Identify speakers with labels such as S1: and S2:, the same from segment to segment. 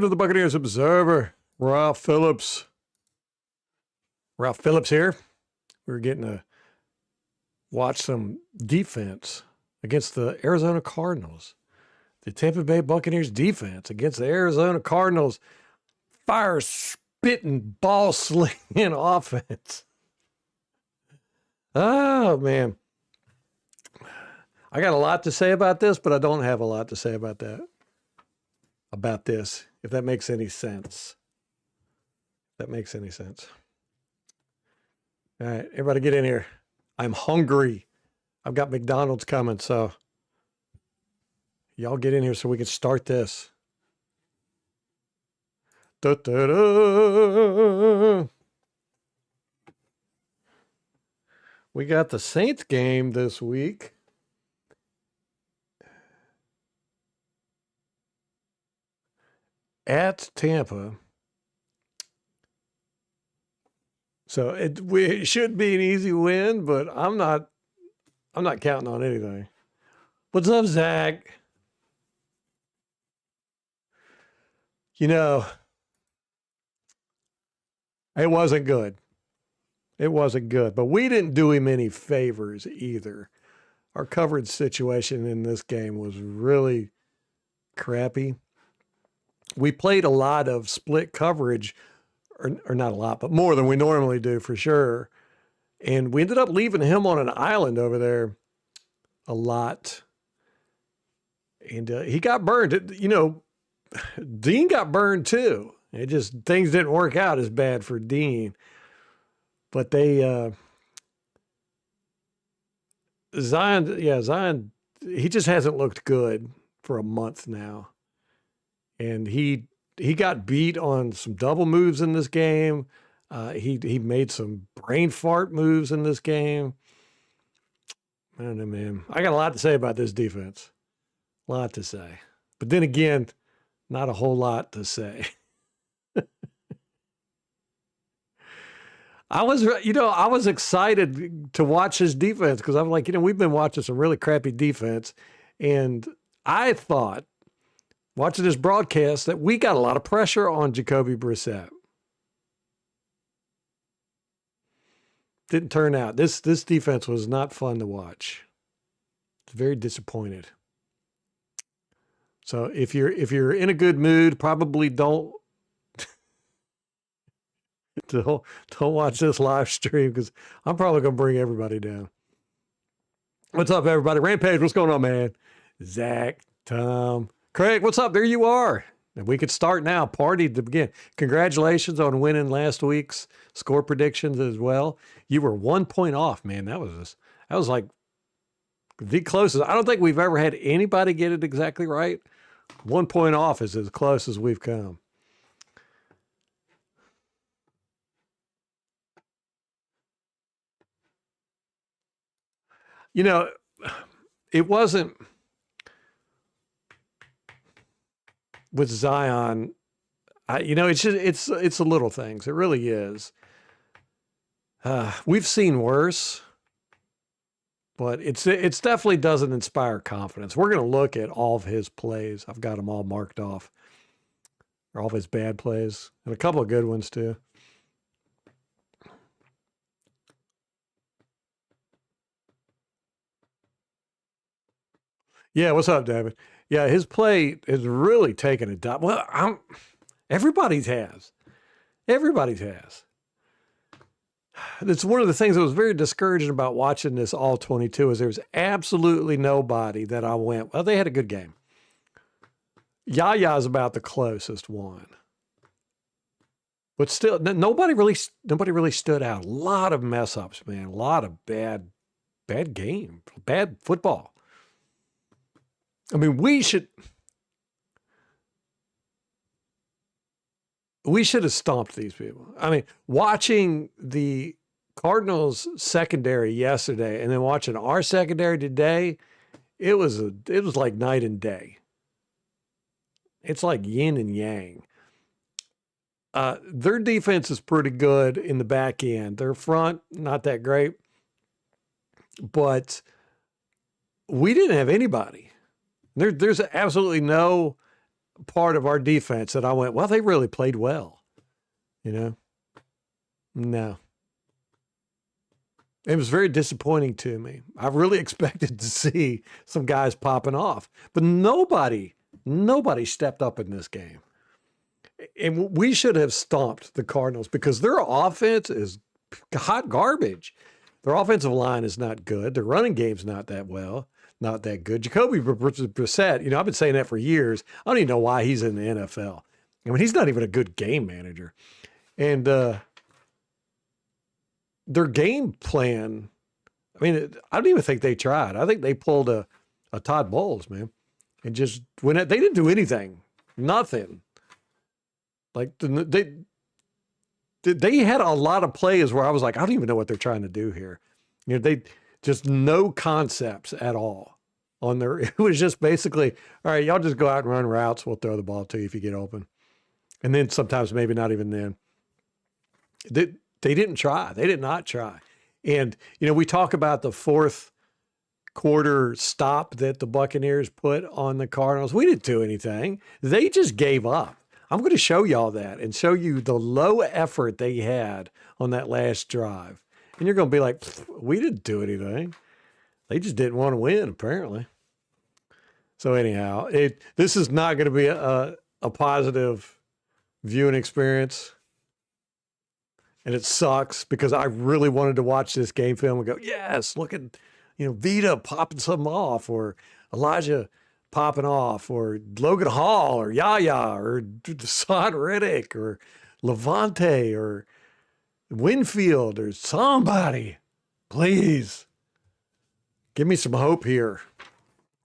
S1: To the Buccaneers Observer, Ralph Phillips. Ralph Phillips here. We're getting to watch some defense against the Arizona Cardinals. The Tampa Bay Buccaneers defense against the Arizona Cardinals fire spitting, ball slinging offense. Oh, man. I got a lot to say about this, but I don't have a lot to say about this, if that makes any sense. That makes any sense. All right, everybody get in here. I'm hungry. I've got McDonald's coming, so y'all get in here so we can start this. Da-da-da. We got the Saints game this week. At Tampa. So it should be an easy win, but I'm not counting on anything. What's up, Zach? You know, it wasn't good. It wasn't good, but we didn't do him any favors either. Our coverage situation in this game was really crappy. We played a lot of split coverage, or not a lot, but more than we normally do for sure. And we ended up leaving him on an island over there a lot. And he got burned. You know, Dean got burned too. It just, things didn't work out as bad for Dean. But Zion, he just hasn't looked good for a month now. And he got beat on some double moves in this game. He made some brain fart moves in this game. I don't know, man. I got a lot to say about this defense. A lot to say. But then again, not a whole lot to say. I was excited to watch his defense because I'm like, we've been watching some really crappy defense. And I thought, watching this broadcast, that we got a lot of pressure on Jacoby Brissett. Didn't turn out. This defense was not fun to watch. Very disappointed. So if you're in a good mood, probably don't watch this live stream because I'm probably gonna bring everybody down. What's up, everybody? Rampage, what's going on, man? Zach, Tom. Craig, what's up? There you are. And we could start now. Party to begin. Congratulations on winning last week's score predictions as well. You were 1 point off, man. That was like the closest. I don't think we've ever had anybody get it exactly right. 1 point off is as close as we've come. It wasn't with Zion. It's just, it's the little things. It really is. We've seen worse, but it's definitely doesn't inspire confidence. We're going to look at all of his plays. I've got them all marked off. All of his bad plays and a couple of good ones too. Yeah, what's up, David? Yeah, his play is really taken a dive. Well, everybody's has. Everybody's has. It's one of the things that was very discouraging about watching this all 22 is there was absolutely nobody that I went, well, they had a good game. Yaya's about the closest one. But still, nobody really stood out. A lot of mess ups, man. A lot of bad game, bad football. I mean, we should have stomped these people. I mean, watching the Cardinals secondary yesterday and then watching our secondary today, it was like night and day. It's like yin and yang. Their defense is pretty good in the back end. Their front, not that great. But we didn't have anybody. There's absolutely no part of our defense that I went, well, they really played well. You know, no. It was very disappointing to me. I really expected to see some guys popping off, but nobody stepped up in this game. And we should have stomped the Cardinals because their offense is hot garbage. Their offensive line is not good. Their running game's not that well, not that good. Jacoby Brissett, I've been saying that for years. I don't even know why he's in the NFL. I mean, he's not even a good game manager. And their game plan, I mean, I don't even think they tried. I think they pulled a Todd Bowles, man, and just they didn't do anything, nothing. Like they had a lot of plays where I was like, I don't even know what they're trying to do here. They just no concepts at all on their. It was just basically, all right, y'all just go out and run routes. We'll throw the ball to you if you get open, and then sometimes maybe not even then. They didn't try. They did not try. And we talk about the fourth quarter stop that the Buccaneers put on the Cardinals. We didn't do anything. They just gave up. I'm going to show y'all that and show you the low effort they had on that last drive. And you're going to be like, we didn't do anything. They just didn't want to win, apparently. So anyhow, this is not going to be a positive viewing experience. And it sucks because I really wanted to watch this game film and go, yes, look at, Vita popping something off, or Elijah popping off, or Logan Hall, or Yaya, or Deshaun Riddick, or Levante, or Winfield, or somebody. Please give me some hope here.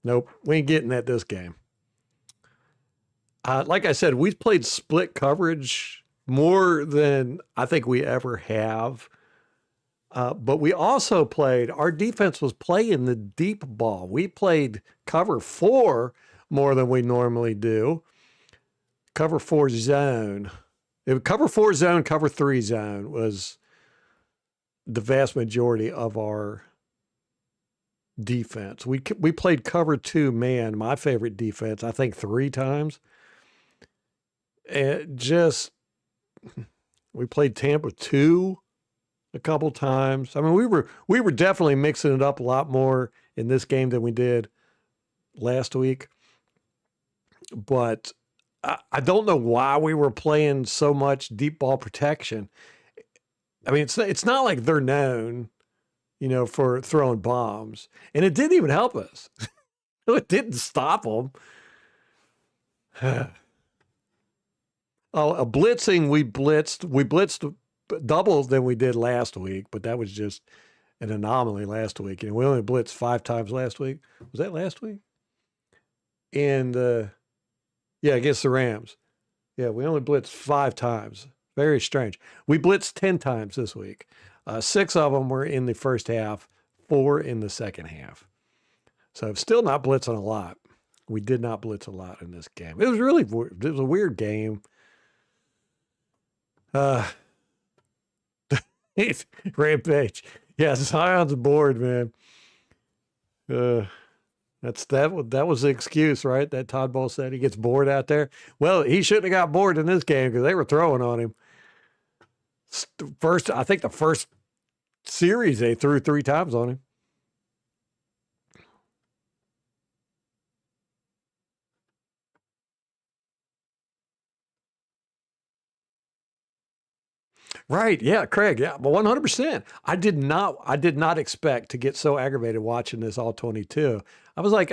S1: Nope, we ain't getting at this game. Like I said, we played split coverage more than I think we ever have. But we also our defense was playing the deep ball. We played cover 4 more than we normally do. Cover 4 zone. Cover 4 zone, cover 3 zone was the vast majority of our defense. We played cover 2 man, my favorite defense, I think 3 times. And we played Tampa 2 a couple times. I mean, we were definitely mixing it up a lot more in this game than we did last week. But I don't know why we were playing so much deep ball protection. I mean, it's not like they're known, for throwing bombs. And it didn't even help us. It didn't stop them. Blitzing, we blitzed double than we did last week, but that was just an anomaly last week. We only blitzed 5 times last week. Was that last week? And against the Rams. Yeah, we only blitzed 5 times. Very strange. We blitzed 10 times this week. 6 of them were in the first half, 4 in the second half. So still not blitzing a lot. We did not blitz a lot in this game. It was a weird game. Rampage. Yeah, Zion's bored, man. That was the excuse, right? That Todd Bowles said he gets bored out there. Well, he shouldn't have got bored in this game because they were throwing on him. I think the first series they threw 3 times on him. Right. Yeah, Craig. Yeah, but 100%. I did not expect to get so aggravated watching this all 22. I was like,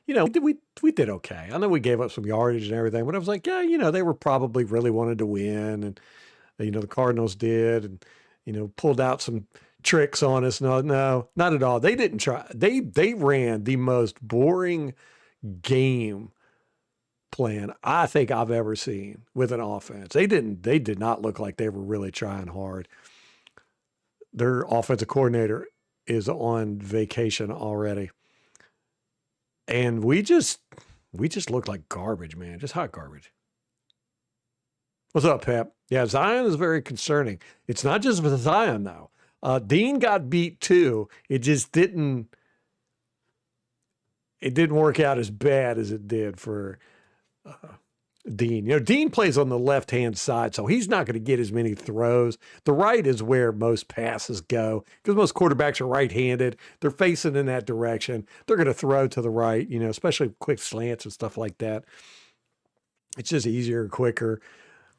S1: we did okay. I know we gave up some yardage and everything, but I was like, yeah, they were probably really wanted to win, and the Cardinals did, and pulled out some tricks on us. No, not at all. They didn't try. They ran the most boring game plan I think I've ever seen with an offense. They did not look like they were really trying hard. Their offensive coordinator is on vacation already. And we just looked like garbage, man. Just hot garbage. What's up, Pep? Yeah, Zion is very concerning. It's not just with Zion, though. Dean got beat too. It just didn't work out as bad as it did for Dean. Dean plays on the left-hand side, so he's not going to get as many throws. The right is where most passes go because most quarterbacks are right-handed. They're facing in that direction. They're going to throw to the right, especially quick slants and stuff like that. It's just easier and quicker.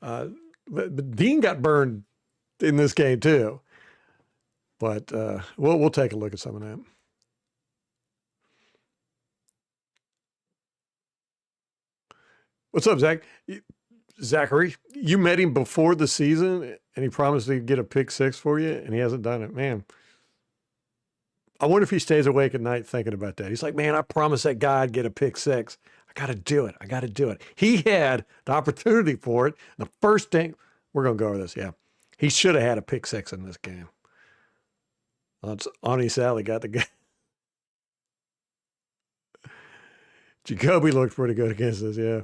S1: But Dean got burned in this game too. But we'll take a look at some of that. What's up, Zach? Zachary, you met him before the season, and he promised to get a pick six for you, and he hasn't done it. Man, I wonder if he stays awake at night thinking about that. He's like, man, I promised that guy I'd get a pick six. I got to do it. I got to do it. He had the opportunity for it. The first thing, we're going to go over this, yeah. He should have had a pick six in this game. Ani Sally got the guy. Jacoby looked pretty good against us, yeah.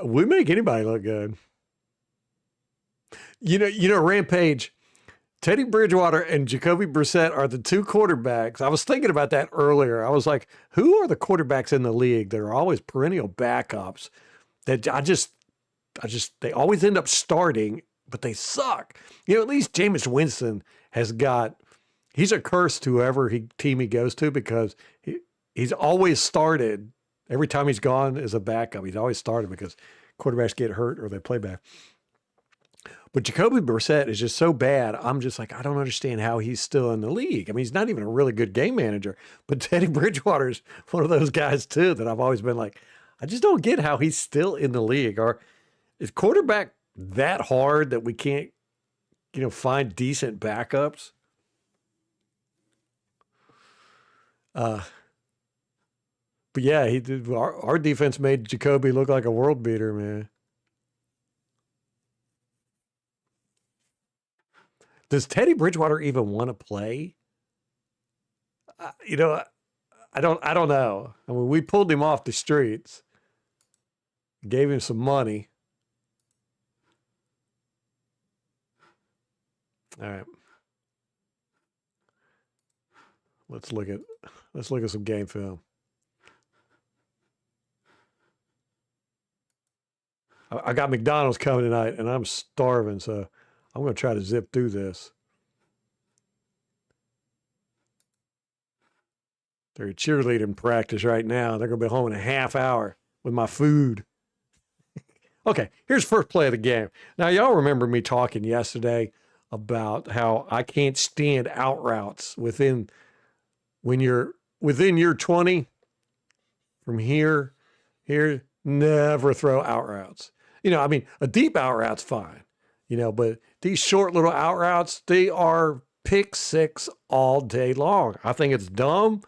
S1: We make anybody look good. Rampage, Teddy Bridgewater and Jacoby Brissett are the two quarterbacks. I was thinking about that earlier. I was like, who are the quarterbacks in the league that are always perennial backups that they always end up starting, but they suck? At least Jameis Winston he's a curse to whoever team he goes to because he's always started. Every time he's gone as a backup, he's always started because quarterbacks get hurt or they play bad. But Jacoby Brissett is just so bad. I'm just like, I don't understand how he's still in the league. I mean, he's not even a really good game manager. But Teddy Bridgewater is one of those guys, too, that I've always been like, I just don't get how he's still in the league. Or is quarterback that hard that we can't, find decent backups? But yeah, he did. Our defense made Jacoby look like a world beater, man. Does Teddy Bridgewater even want to play? I don't know. I mean, we pulled him off the streets, gave him some money. All right. Let's look at some game film. I got McDonald's coming tonight, and I'm starving, so I'm going to try to zip through this. They're cheerleading practice right now. They're going to be home in a half hour with my food. Okay, here's first play of the game. Now, y'all remember me talking yesterday about how I can't stand out routes when you're within your 20 from here, never throw out routes. A deep out route's fine, but these short little out routes, they are pick six all day long. I think it's dumb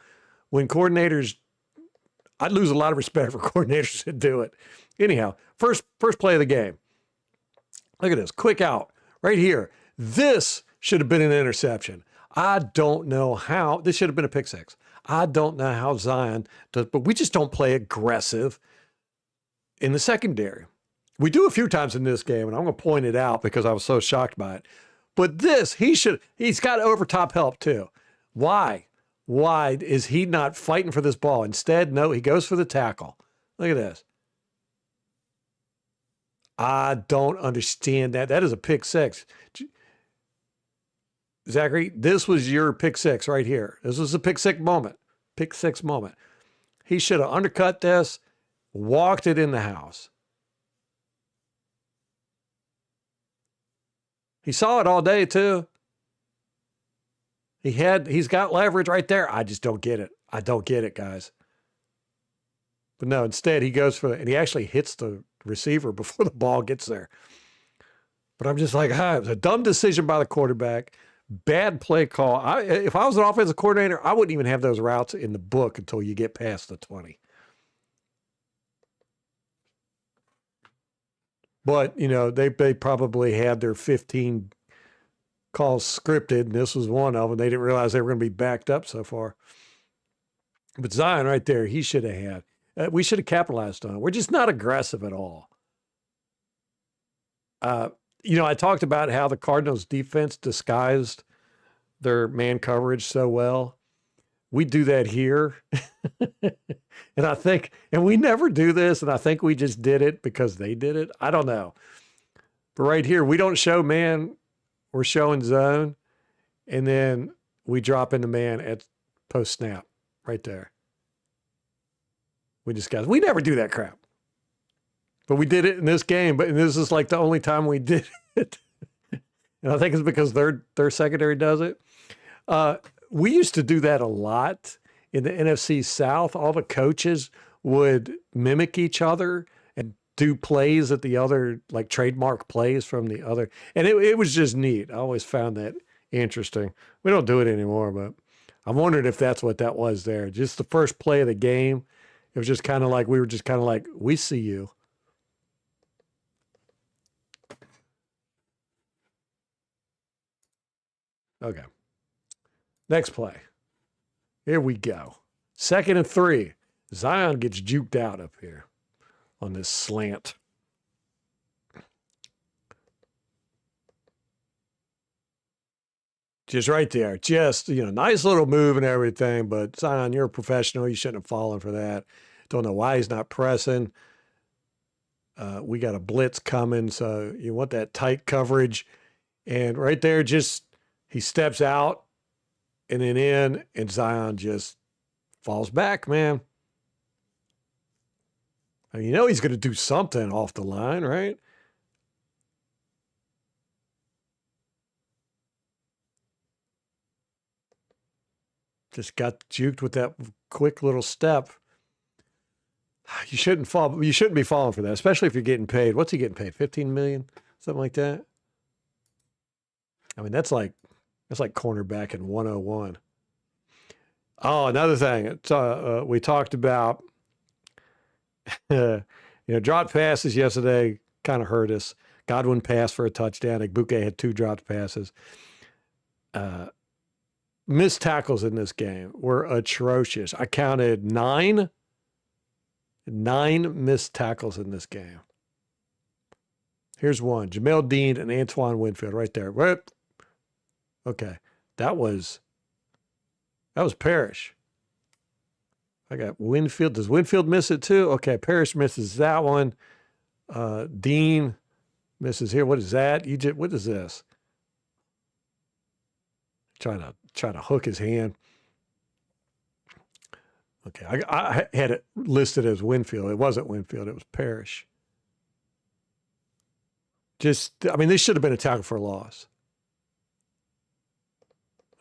S1: when I'd lose a lot of respect for coordinators that do it. Anyhow, first play of the game. Look at this, quick out right here. This should have been an interception. I don't know how. This should have been a pick six. I don't know how Zion does, but we just don't play aggressive in the secondary. We do a few times in this game, and I'm going to point it out because I was so shocked by it. But he's got overtop help too. Why? Why is he not fighting for this ball? Instead, no, he goes for the tackle. Look at this. I don't understand that. That is a pick six. Zachary, this was your pick six right here. This was a pick six moment. Pick six moment. He should have undercut this, walked it in the house. He saw it all day too. He's got leverage right there. I just don't get it. I don't get it, guys. But no, instead he goes and he actually hits the receiver before the ball gets there. But I'm just like, it was a dumb decision by the quarterback. Bad play call. If I was an offensive coordinator, I wouldn't even have those routes in the book until you get past the 20. But, they probably had their 15 calls scripted, and this was one of them. They didn't realize they were going to be backed up so far. But Zion right there, he should have had. We should have capitalized on it. We're just not aggressive at all. I talked about how the Cardinals defense disguised their man coverage so well. we do that here. And we never do this. And I think we just did it because they did it. I don't know. But right here, we don't show man. We're showing zone. And then we drop into man at post snap right there. We never do that crap. But we did it in this game. But this is like the only time we did it. And I think it's because their secondary does it. We used to do that a lot in the NFC South. All the coaches would mimic each other and do plays that the other, like trademark plays from the other. And it was just neat. I always found that interesting. We don't do it anymore, but I'm wondering if that's what that was there. Just the first play of the game. It was just kind of like, we see you. Okay. Next play. Here we go. 2nd and 3. Zion gets juked out up here on this slant. Just right there. Just, nice little move and everything, but Zion, you're a professional. You shouldn't have fallen for that. Don't know why he's not pressing. We got a blitz coming, so you want that tight coverage. And right there, he steps out and then in, and Zion just falls back, man. I mean, he's going to do something off the line, right? Just got juked with that quick little step. You shouldn't fall. You shouldn't be falling for that, especially if you're getting paid. What's he getting paid? $15 million, something like that. I mean, that's like cornerback in 101. Oh, another thing. We talked about, dropped passes yesterday kind of hurt us. Godwin passed for a touchdown. Igbuke had 2 dropped passes. Missed tackles in this game were atrocious. I counted 9 missed tackles in this game. Here's one. Jamel Dean and Antoine Winfield right there. Okay. That was Parrish. I got Winfield. Does Winfield miss it too? Okay. Parrish misses that one. Dean misses here. What is that? What is this? Trying to hook his hand. Okay, I had it listed as Winfield. It wasn't Winfield. It was Parrish. This should have been a tackle for a loss.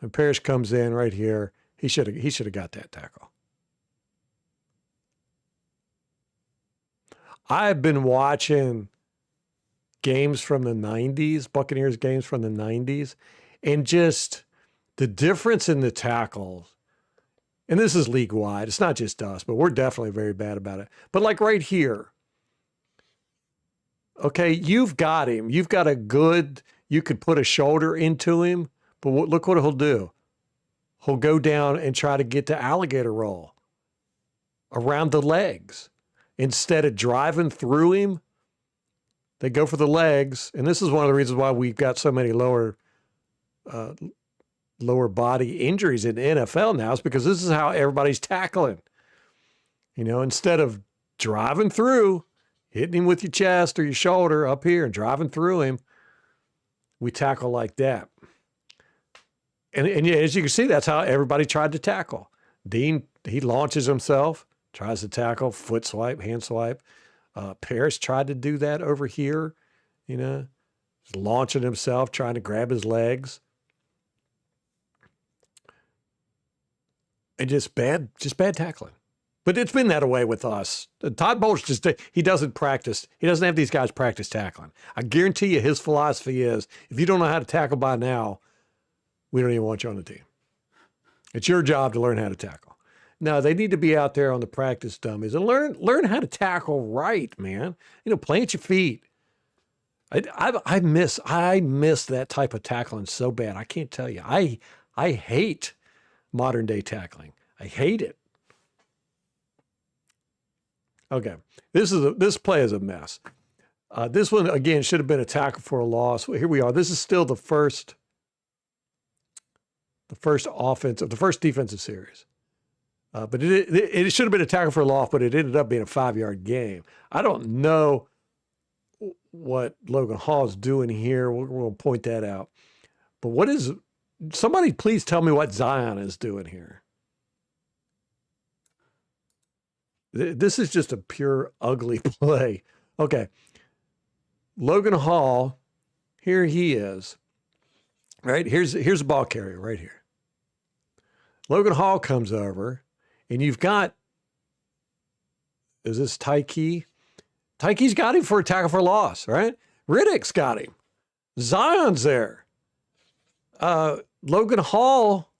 S1: And Parrish comes in right here. He should have got that tackle. I've been watching games from the 90s, Buccaneers games from the 90s, and just the difference in the tackles, and this is league-wide. It's not just us, but we're definitely very bad about it. But like right here, okay, you've got him. You've got you could put a shoulder into him, but look what he'll do. He'll go down and try to get to alligator roll around the legs. Instead of driving through him, they go for the legs. And this is one of the reasons why we've got so many lower body injuries in the NFL now, is because this is how everybody's tackling. Instead of driving through, hitting him with your chest or your shoulder up here and driving through him, we tackle like that. And yeah, as you can see, that's how everybody tried to tackle. Dean, he launches himself, tries to tackle, foot swipe, hand swipe. Parrish tried to do that over here, He's launching himself, trying to grab his legs. And just bad tackling. But it's been that way with us. Todd Bowles he doesn't practice. He doesn't have these guys practice tackling. I guarantee you his philosophy is, if you don't know how to tackle by now, we don't even want you on the team. It's your job to learn how to tackle. No, they need to be out there on the practice dummies and learn how to tackle right, man. Plant your feet. I miss that type of tackling so bad. I can't tell you. I hate modern day tackling. I hate it. Okay, this play is a mess. This one again should have been a tackle for a loss. Here we are. This is still the first defensive series. But it should have been a tackle for a loss, but it ended up being a 5-yard gain. I don't know what Logan Hall is doing here. We're going to point that out. But somebody please tell me what Zion is doing here. This is just a pure ugly play. Okay. Logan Hall, here he is. Right? Here's the ball carrier right here. Logan Hall comes over, and you've got, is this Tyke? Tyke's got him for a tackle for loss, right? Riddick's got him. Zion's there. Logan Hall,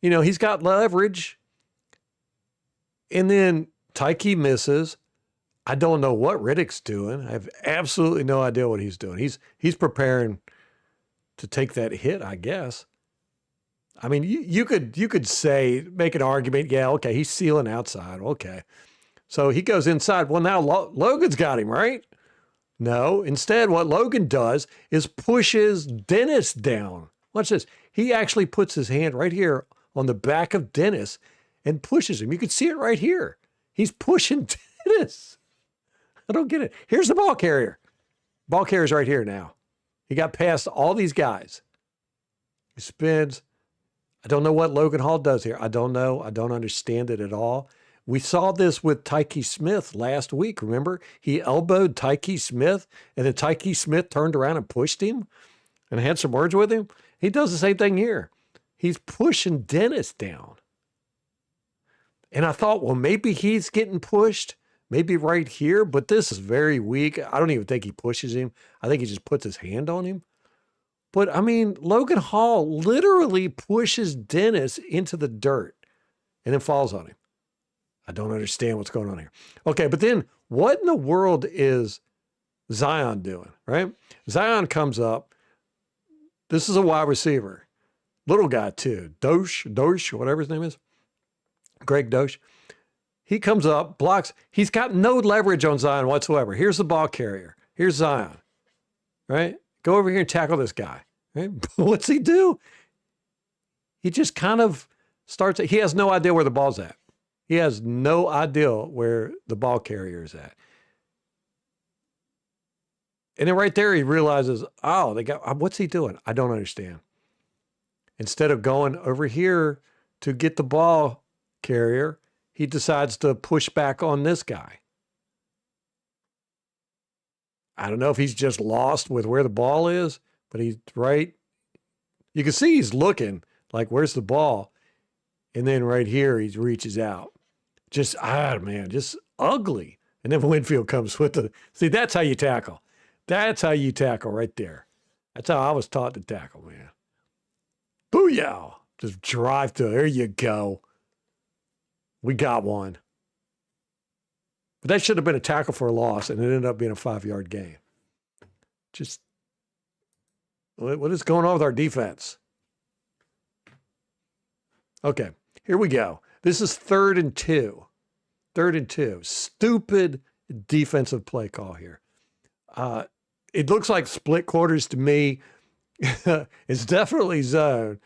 S1: he's got leverage. And then Tyke misses. I don't know what Riddick's doing. I have absolutely no idea what he's doing. He's preparing to take that hit, I guess. I mean, you could say, make an argument, yeah, okay, he's sealing outside, okay. So he goes inside. Well, now Logan's got him, right? No. Instead, what Logan does is pushes Dennis down. Watch this. He actually puts his hand right here on the back of Dennis and pushes him. You can see it right here. He's pushing Dennis. I don't get it. Here's the ball carrier. Ball carrier's right here now. He got past all these guys. He spins. I don't know what Logan Hall does here. I don't know. I don't understand it at all. We saw this with Tyke Smith last week, remember? He elbowed Tyke Smith, and then Tyke Smith turned around and pushed him and had some words with him. He does the same thing here. He's pushing Dennis down. And I thought, well, maybe he's getting pushed, maybe right here, but this is very weak. I don't even think he pushes him. I think he just puts his hand on him. But, I mean, Logan Hall literally pushes Dennis into the dirt and then falls on him. I don't understand what's going on here. Okay, but then what in the world is Zion doing, right? Zion comes up. This is a wide receiver. Little guy, too. Dosh, whatever his name is. Greg Dosh. He comes up, blocks. He's got no leverage on Zion whatsoever. Here's the ball carrier. Here's Zion, right? Go over here and tackle this guy. Right? What's he do? He just kind of starts. He has no idea where the ball's at. He has no idea where the ball carrier is at. And then right there, he realizes, what's he doing? I don't understand. Instead of going over here to get the ball carrier, he decides to push back on this guy. I don't know if he's just lost with where the ball is, but he's right. You can see he's looking like, where's the ball? And then right here, he reaches out. Just ugly. And then Winfield comes with see, that's how you tackle. That's how you tackle right there. That's how I was taught to tackle, man. Booyah. Just drive to, there you go. We got one. But that should have been a tackle for a loss, and it ended up being a 5-yard gain. Just, what is going on with our defense? Okay, here we go. This is 3rd and 2. 3rd and 2. Stupid defensive play call here. It looks like split quarters to me. It's definitely zone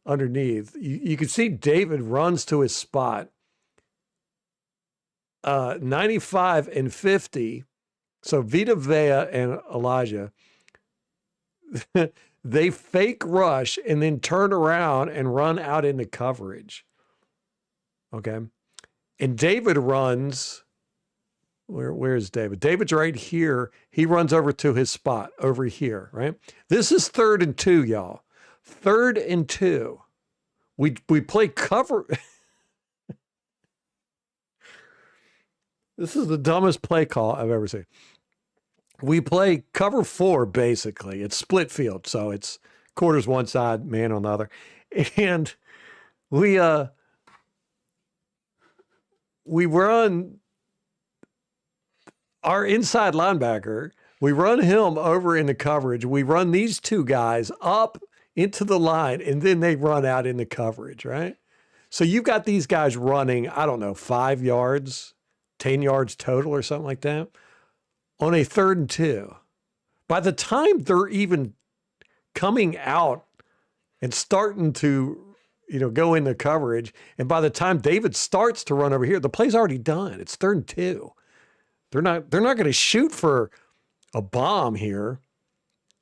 S1: underneath. You can see David runs to his spot. 95 and 50. So Vita Vea and Elijah, they fake rush and then turn around and run out into coverage. Okay. And David runs, where is David? David's right here. He runs over to his spot over here, right? This is 3rd and 2, y'all. 3rd and 2. We play cover. This is the dumbest play call I've ever seen. We play cover 4, basically. It's split field, so it's quarters one side, man on the other. And we run our inside linebacker. We run him over into coverage. We run these two guys up into the line, and then they run out into coverage, right? So you've got these guys running, 5 yards, 10 yards total or something like that on a 3rd and 2. By the time they're even coming out and starting to, go into coverage. And by the time David starts to run over here, the play's already done. It's 3rd and 2. They're not going to shoot for a bomb here.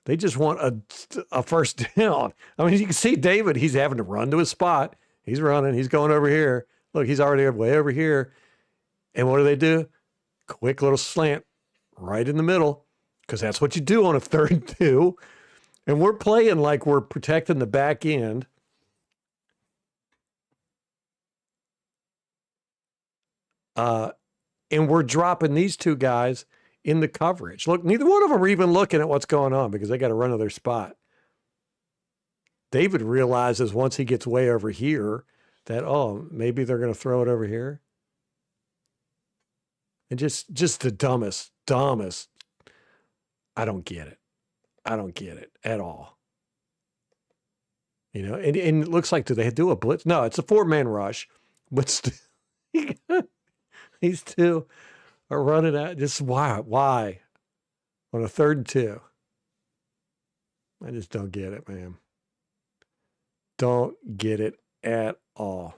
S1: They just want a first down. I mean, you can see David, he's having to run to his spot. He's running. He's going over here. Look, he's already way over here. And what do? Quick little slant right in the middle, because that's what you do on a 3rd and 2. And we're playing like we're protecting the back end. And we're dropping these two guys in the coverage. Look, neither one of them are even looking at what's going on because they got to run to their spot. David realizes once he gets way over here that, maybe they're going to throw it over here. And just the dumbest. I don't get it. I don't get it at all. And it looks like, do they do a blitz? No, it's a 4-man rush, but still, these two are running out. Just why on a 3rd and 2? I just don't get it, man. Don't get it at all.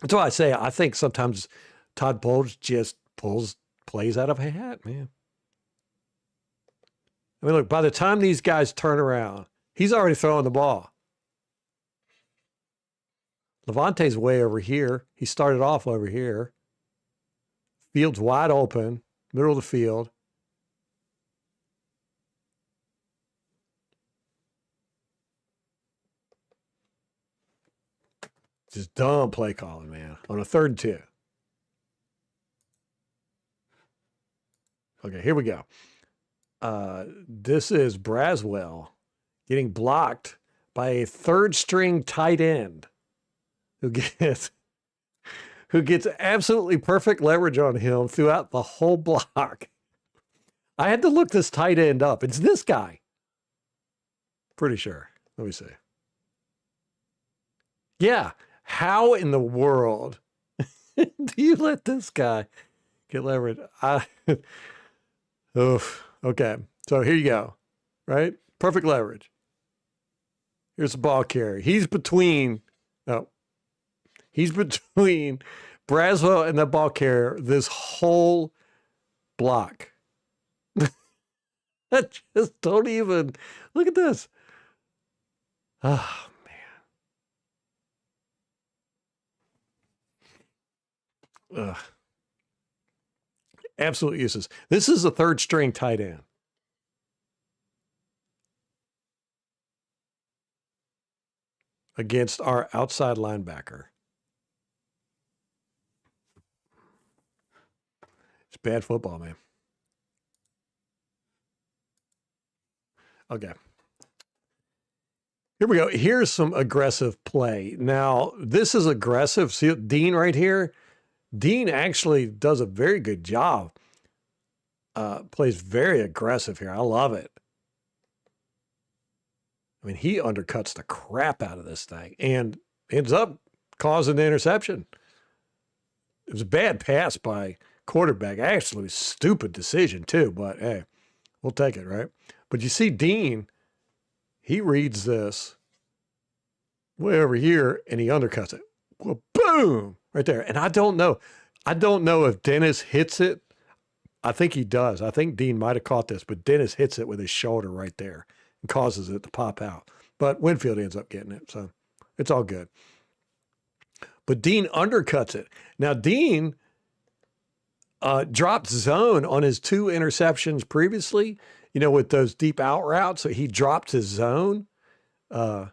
S1: That's why I say I think sometimes Todd Bowles just pulls plays out of a hat, man. I mean, look, by the time these guys turn around, he's already throwing the ball. Levante's way over here. He started off over here. Field's wide open, middle of the field. Just dumb play calling, man, on a 3rd and 2. Okay, here we go. This is Braswell getting blocked by a 3rd-string tight end who gets absolutely perfect leverage on him throughout the whole block. I had to look this tight end up. It's this guy. Pretty sure. Let me see. Yeah. How in the world do you let this guy get leverage? Okay. So here you go. Right? Perfect leverage. Here's the ball carrier. He's between Braswell and the ball carrier this whole block. I just don't even look at this. Oh, man. Ugh. Absolute useless. This is a 3rd-string tight end. Against our outside linebacker. It's bad football, man. Okay. Here we go. Here's some aggressive play. Now, this is aggressive. See Dean right here? Dean actually does a very good job. Plays very aggressive here. I love it. I mean, he undercuts the crap out of this thing and ends up causing the interception. It was a bad pass by quarterback. Actually, stupid decision too, but hey, we'll take it, right? But you see Dean, he reads this way over here and he undercuts it. Well, boom, right there. And I don't know if Dennis hits it. I think he does. I think Dean might have caught this, but Dennis hits it with his shoulder right there and causes it to pop out. But Winfield ends up getting it, so it's all good. But Dean undercuts it. Now, Dean dropped zone on his 2 interceptions previously, with those deep out routes. So he dropped his zone to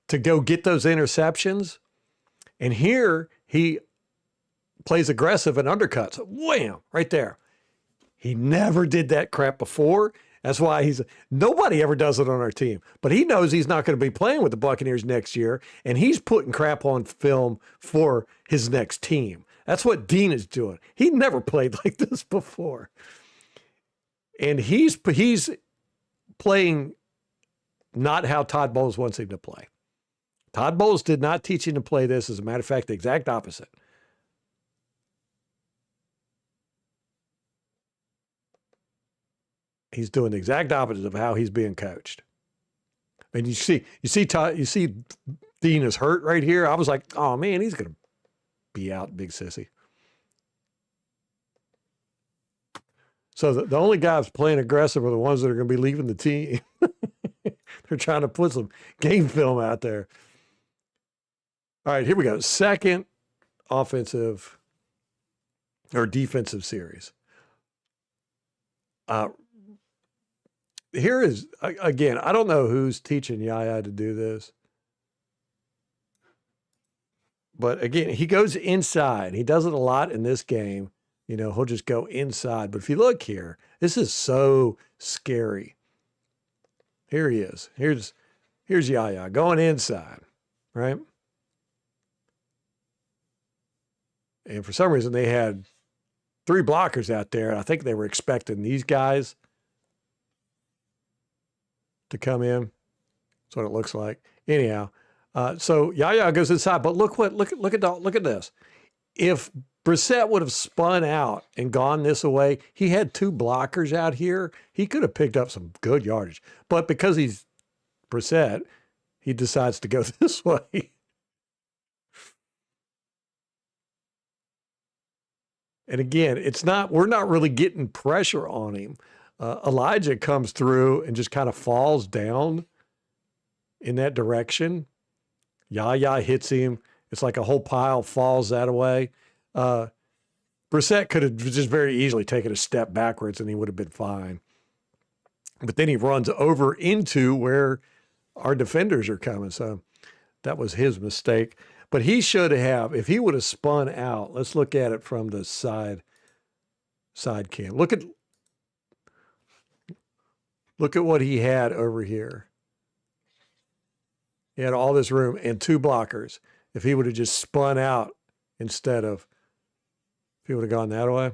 S1: go get those interceptions. And here he plays aggressive and undercuts. Wham! Right there. He never did that crap before. That's why nobody ever does it on our team. But he knows he's not going to be playing with the Buccaneers next year, and he's putting crap on film for his next team. That's what Dean is doing. He never played like this before. And he's playing not how Todd Bowles wants him to play. Todd Bowles did not teach him to play this. As a matter of fact, the exact opposite. He's doing the exact opposite of how he's being coached. And you see Dean is hurt right here. I was like, oh man, he's going to be out, big sissy. So the only guys playing aggressive are the ones that are going to be leaving the team. They're trying to put some game film out there. All right, here we go. Second offensive or defensive series. Here is, again, I don't know who's teaching Yaya to do this. But again, he goes inside. He does it a lot in this game. You know, he'll just go inside. But if you look here, this is so scary. Here he is. Here's Yaya going inside, right? And for some reason, they had 3 blockers out there. And I think they were expecting these guys to come in. That's what it looks like. Anyhow, so Yaya goes inside. But look at this. If Brissett would have spun out and gone this way, he had 2 blockers out here. He could have picked up some good yardage. But because he's Brissett, he decides to go this way. And again, we're not really getting pressure on him. Elijah comes through and just kind of falls down in that direction. Yaya hits him. It's like a whole pile falls that way. Brissett could have just very easily taken a step backwards and he would have been fine. But then he runs over into where our defenders are coming. So that was his mistake. But he should have, if he would have spun out, let's look at it from the side cam. Look at what he had over here. He had all this room and 2 blockers. If he would have just spun out instead of, if he would have gone that way.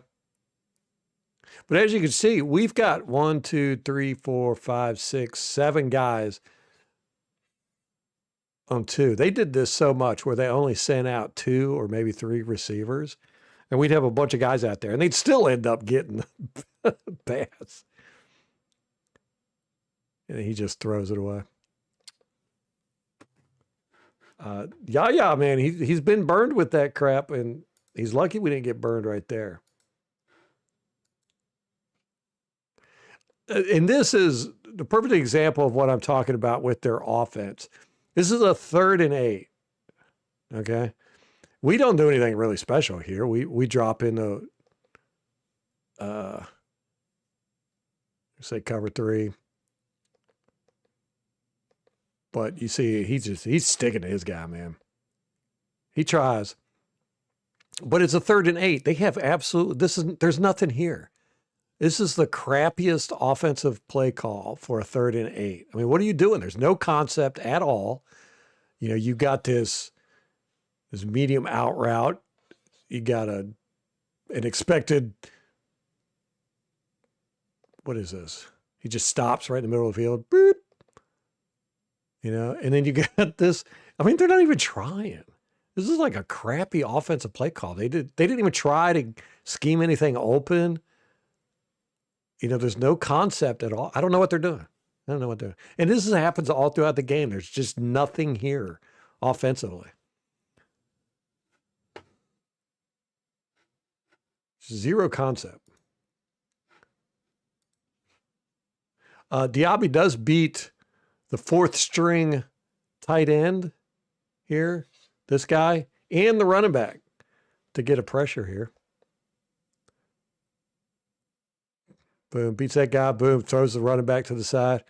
S1: But as you can see, we've got 1, 2, 3, 4, 5, 6, 7 guys on 2. They did this so much where they only sent out 2 or maybe 3 receivers. And we'd have a bunch of guys out there. And they'd still end up getting the pass. And he just throws it away. Yaya, man, he's been burned with that crap, and he's lucky we didn't get burned right there. And this is the perfect example of what I'm talking about with their offense. This is a 3rd and 8. Okay, we don't do anything really special here. We drop into say cover 3. But you see, he's sticking to his guy, man. He tries. But it's a 3rd and 8. They have there's nothing here. This is the crappiest offensive play call for a 3rd and 8. I mean, what are you doing? There's no concept at all. You know, you got this medium out route. You got an expected, what is this? He just stops right in the middle of the field. Boop. You know, and then you got this. I mean, they're not even trying. This is like a crappy offensive play call. They didn't even try to scheme anything open. You know, there's no concept at all. I don't know what they're doing. I don't know what they're doing. And this happens all throughout the game. There's just nothing here offensively. Zero concept. Diaby does beat the 4th string tight end here, this guy, and the running back to get a pressure here. Boom, beats that guy. Boom, throws the running back to the side.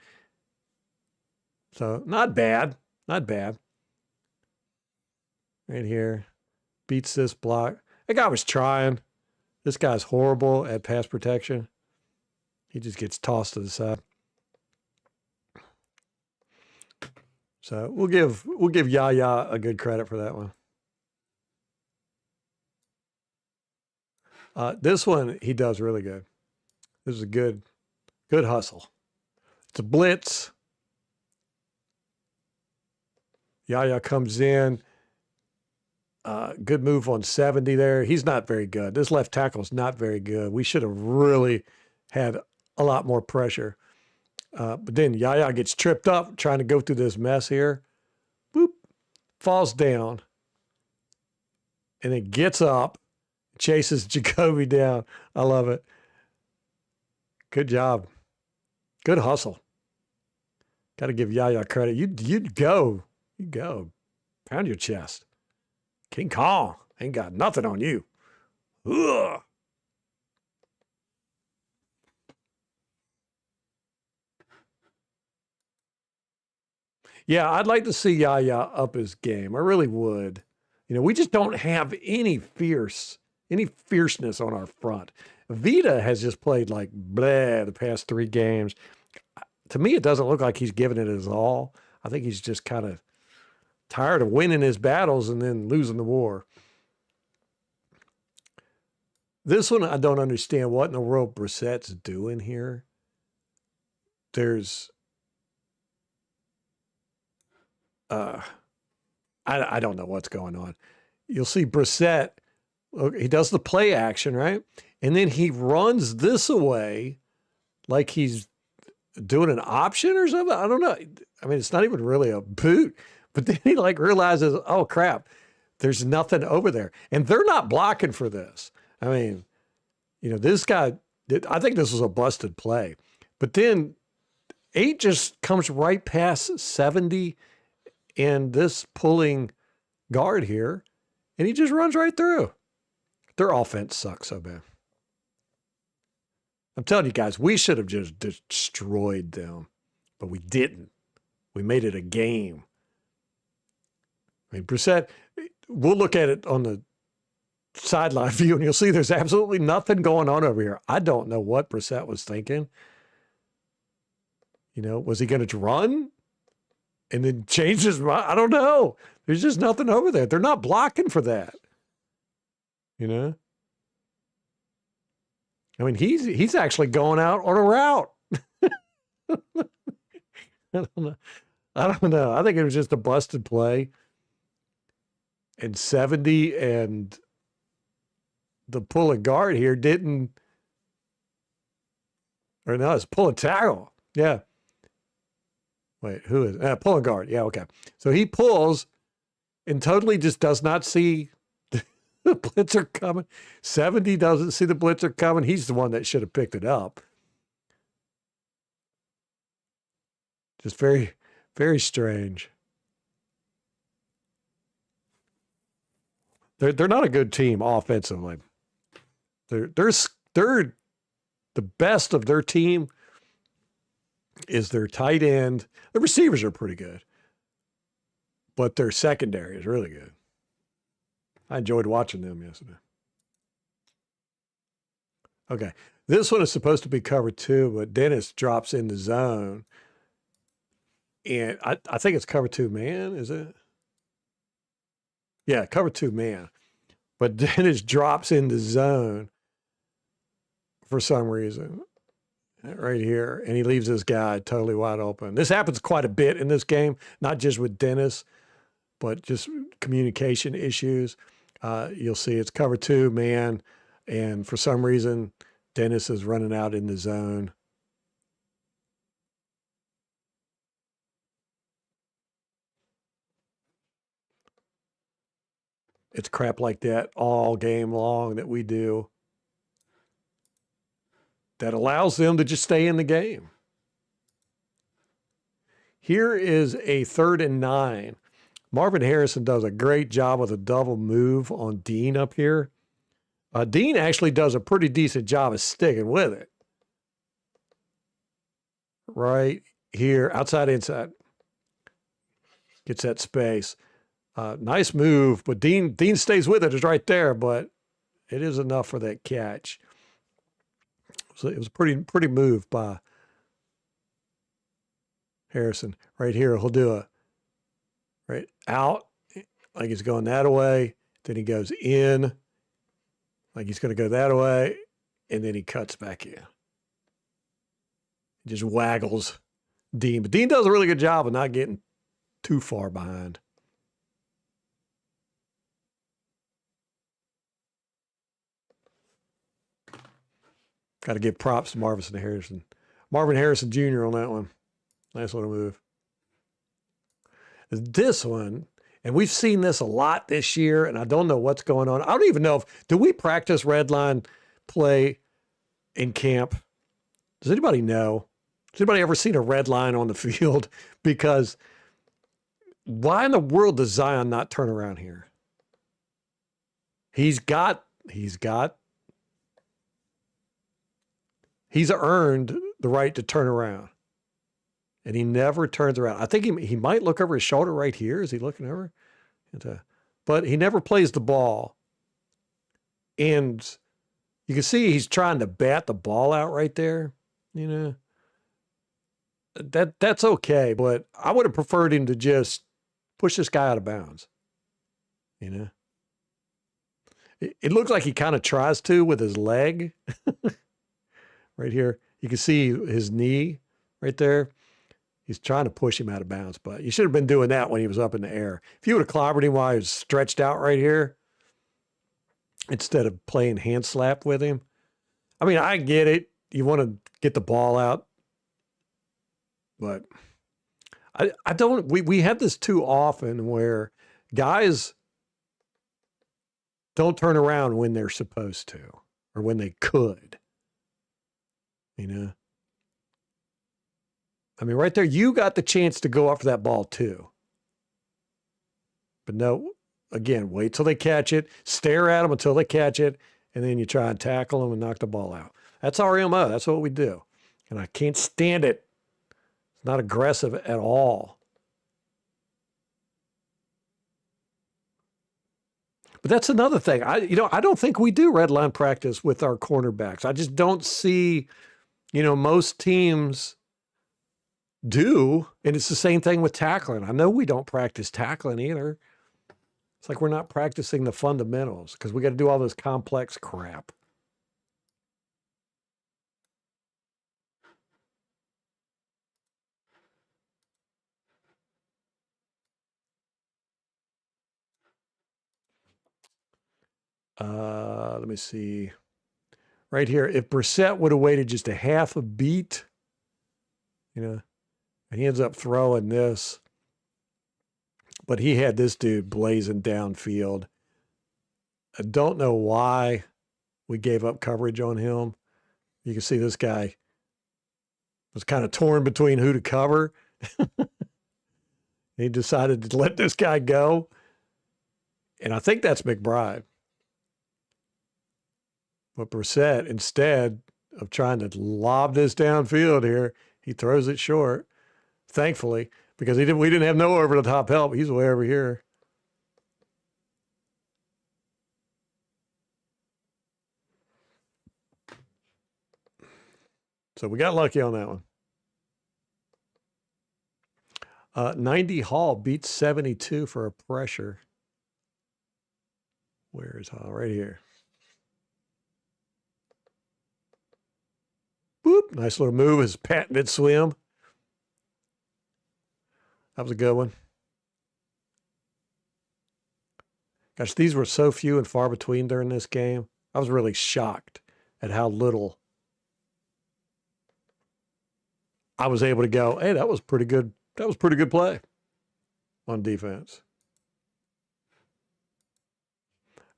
S1: So not bad. Not bad. Right here. Beats this block. That guy was trying. This guy's horrible at pass protection. He just gets tossed to the side. So we'll give Yaya a good credit for that one. This one he does really good. This is a good hustle. It's a blitz. Yaya comes in. Good move on 70 there. He's not very good. This left tackle is not very good. We should have really had a lot more pressure. But then Yaya gets tripped up trying to go through this mess here. Boop. falls down, and then gets up, chases Jacoby down. I love it. Good job. Good hustle. Got to give Yaya credit. You'd go. You go. Pound your chest. King Kong ain't got nothing on you. Ugh. Yeah, I'd like to see Yaya up his game. I really would. We just don't have any fierceness on our front. Vita has just played like bleh the past 3 games. To me, it doesn't look like he's giving it his all. I think he's just kind of tired of winning his battles and then losing the war. This one, I don't understand what in the world Brissett's doing here. There's, I don't know what's going on. You'll see Brissett, he does the play action, right? And then he runs this away like he's doing an option or something. I don't know. I mean, it's not even really a boot, but then he like realizes, oh crap, there's nothing over there. And they're not blocking for this. I mean, this guy, I think this was a busted play. But then 8 just comes right past 70 and this pulling guard here, and he just runs right through. Their offense sucks so bad. I'm telling you guys, we should have just destroyed them, but we didn't. We made it a game. I mean, Brissett, we'll look at it on the sideline view, and you'll see there's absolutely nothing going on over here. I don't know what Brissett was thinking. Was he going to run and then change his mind? I don't know. There's just nothing over there. They're not blocking for that. I mean, he's actually going out on a route. I don't know. I think it was just a busted play. And 70 and the pulling guard here didn't, or no, it's pulling tackle. Yeah. Wait, who is pulling guard? Yeah, okay. So he pulls and totally just does not see the blitzer coming. 70 doesn't see the blitzer coming. He's the one that should have picked it up. Just very, very strange. They're not a good team offensively. They're the best of their team is their tight end. The receivers are pretty good, but their secondary is really good. I enjoyed watching them yesterday. Okay, this one is supposed to be cover 2, but Dennis drops in the zone, and I think it's cover 2 man. Is it? Yeah, cover 2 man, but Dennis drops in the zone for some reason. Right here, and he leaves this guy totally wide open. This happens quite a bit in this game, not just with Dennis, but just communication issues. You'll see it's cover 2 man, and for some reason, Dennis is running out in the zone. It's crap like that all game long that we do that allows them to just stay in the game. Here is a 3rd and 9. Marvin Harrison does a great job with a double move on Dean up here. Dean actually does a pretty decent job of sticking with it. Right here, outside, inside. Gets that space. Nice move, but Dean stays with it. It's right there, but it is enough for that catch. So it was a pretty move by Harrison. Right here, he'll do a right out, like he's going that way. Then he goes in, like he's going to go that way, and then he cuts back in. He just waggles Dean. But Dean does a really good job of not getting too far behind. Got to give props to Marvin Harrison. Marvin Harrison Jr. on that one. Nice little move. This one And we've seen this a lot this year, and I don't know what's going on. I don't even know do we practice red line play in camp? Does anybody know? Has anybody ever seen a red line on the field? Because why in the world does Zion not turn around here? He's earned the right to turn around. And he never turns around. I think he might look over his shoulder right here. Is he looking over? But he never plays the ball. And you can see he's trying to bat the ball out right there. That's okay, but I would have preferred him to just push this guy out of bounds. It looks like he kind of tries to with his leg. Right here. You can see his knee right there. He's trying to push him out of bounds, but you should have been doing that when he was up in the air. If you would have clobbered him while he was stretched out right here, instead of playing hand slap with him. I mean, I get it. You want to get the ball out, but I don't, we have this too often where guys don't turn around when they're supposed to, or when they could, I mean, right there, you got the chance to go after that ball too. But no, again, wait till they catch it, stare at them until they catch it, and then you try and tackle them and knock the ball out. That's our MO. That's what we do. And I can't stand it. It's not aggressive at all. But that's another thing. I don't think we do red line practice with our cornerbacks. I just don't see, most teams do, and it's the same thing with tackling. I know we don't practice tackling either. It's like we're not practicing the fundamentals because we got to do all this complex crap. Let me see. Right here, if Brissett would have waited just a half a beat, and he ends up throwing this. But he had this dude blazing downfield. I don't know why we gave up coverage on him. You can see this guy was kind of torn between who to cover. He decided to let this guy go. And I think that's McBride. But Brissett, instead of trying to lob this downfield here, he throws it short, thankfully, because we didn't have no over-the-top help. He's way over here. So we got lucky on that one. 90 Hall beats 72 for a pressure. Where is Hall? Right here. Boop. Nice little move. His patented swim. That was a good one. Gosh, these were so few and far between during this game. I was really shocked at how little I was able to go, hey, that was pretty good. That was pretty good play on defense.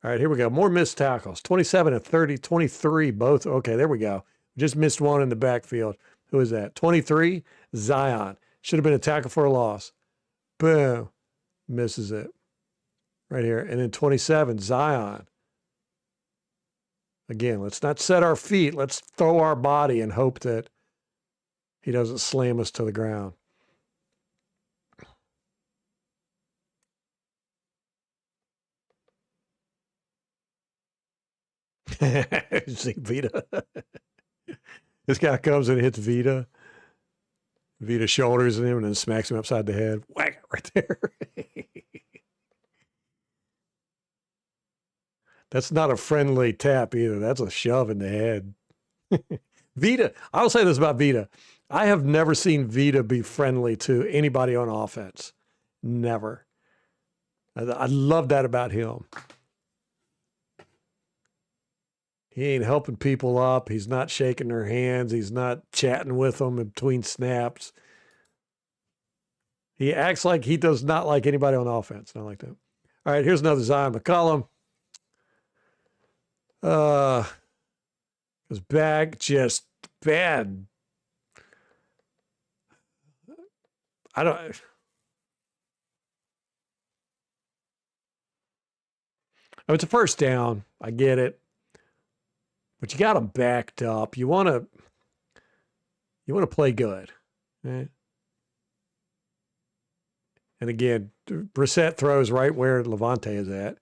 S1: All right, here we go. More missed tackles. 27 and 30, 23, both. Okay, there we go. Just missed one in the backfield. Who is that? 23, Zion. Should have been a tackle for a loss. Boom. Misses it. Right here. And then 27, Zion. Again, let's not set our feet. Let's throw our body and hope that he doesn't slam us to the ground. See Vita. This guy comes and hits Vita. Vita shoulders him and then smacks him upside the head. Whack, right there. That's not a friendly tap either. That's a shove in the head. Vita, I'll say this about Vita. I have never seen Vita be friendly to anybody on offense. Never. I love that about him. He ain't helping people up. He's not shaking their hands. He's not chatting with them in between snaps. He acts like he does not like anybody on offense. Not like that. All right, here's another Zion McCollum. His back just bad. I don't. It's a first down. I get it, but you got him backed up. You want to play good. Right? And again, Brissett throws right where Levante is at.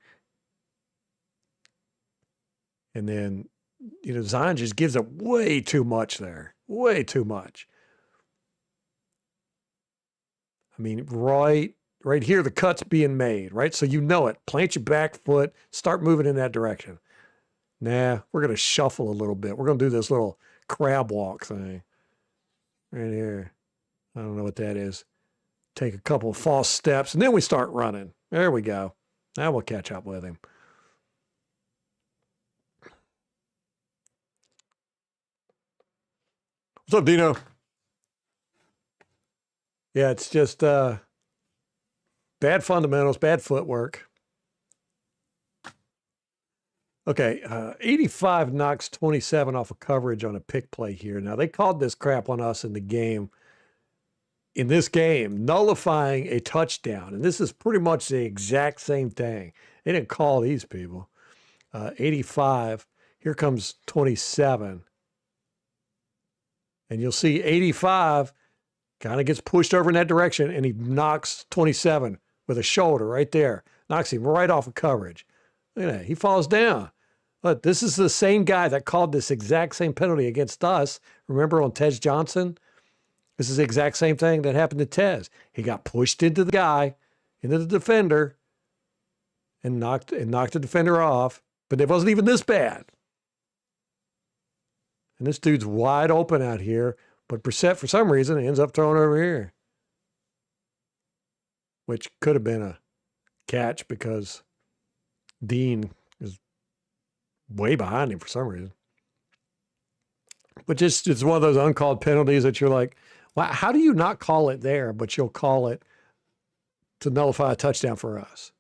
S1: And then, Zion just gives up way too much there. Way too much. I mean, right here, the cut's being made, right? So you know it. Plant your back foot, start moving in that direction. Nah, we're going to shuffle a little bit. We're going to do this little crab walk thing right here. I don't know what that is. Take a couple of false steps, and then we start running. There we go. Now we'll catch up with him. What's up, Dino? Yeah, it's just bad fundamentals, bad footwork. Okay, 85 knocks 27 off of coverage on a pick play here. Now, they called this crap on us in the game. In this game, nullifying a touchdown. And this is pretty much the exact same thing. They didn't call these people. 85. Here comes 27. And you'll see 85 kind of gets pushed over in that direction, and he knocks 27 with a shoulder right there. Knocks him right off of coverage. Look at that. He falls down. But this is the same guy that called this exact same penalty against us. Remember on Tez Johnson? This is the exact same thing that happened to Tez. He got pushed into the guy, into the defender, and knocked the defender off. But it wasn't even this bad. And this dude's wide open out here. But Brissett, for some reason, ends up throwing over here. Which could have been a catch because Dean is way behind him for some reason. But just it's one of those uncalled penalties that you're like, wow, how do you not call it there, but you'll call it to nullify a touchdown for us?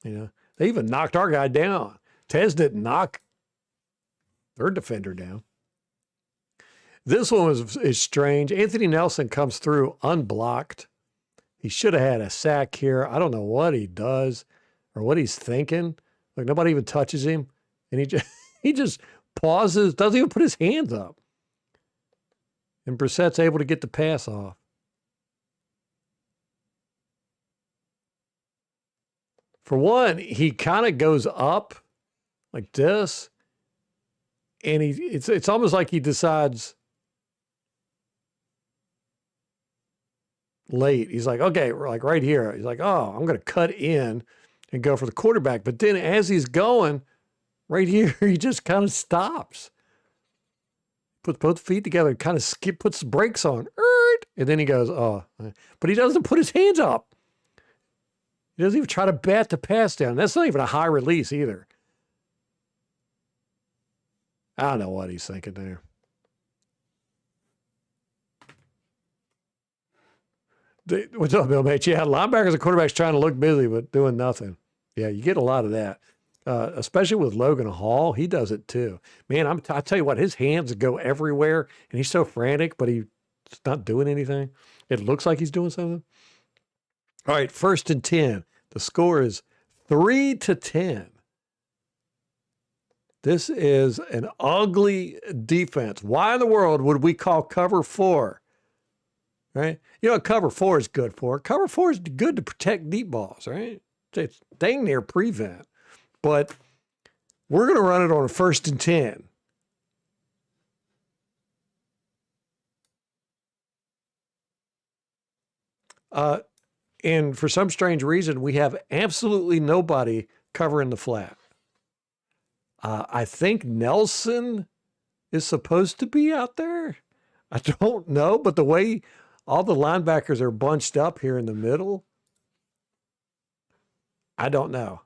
S1: They even knocked our guy down. Tez didn't knock their defender down. This one is strange. Anthony Nelson comes through unblocked. He should have had a sack here. I don't know what he does or what he's thinking. Like nobody even touches him. And he just pauses, doesn't even put his hands up. And Brissett's able to get the pass off. For one, he kind of goes up like this. And it's almost like he decides late. He's like, okay, like right here. He's like, oh, I'm going to cut in and go for the quarterback. But then as he's going, right here, he just kind of stops. Puts both feet together and kind of puts the brakes on. And then he goes, oh. But he doesn't put his hands up. He doesn't even try to bat the pass down. That's not even a high release either. I don't know what he's thinking there. What's up, Bill Mate? Yeah, linebackers and quarterbacks trying to look busy but doing nothing. Yeah, you get a lot of that. Especially with Logan Hall, he does it too. Man, I tell you what, his hands go everywhere, and he's so frantic, but he's not doing anything. It looks like he's doing something. All right, 1st and 10. The score is 3-10. This is an ugly defense. Why in the world would we call cover 4? Right? You know what cover 4 is good for? Cover 4 is good to protect deep balls, right? It's dang near prevent. But we're going to run it on a 1st and 10. And for some strange reason, we have absolutely nobody covering the flat. I think Nelson is supposed to be out there. I don't know, but the way all the linebackers are bunched up here in the middle, I don't know.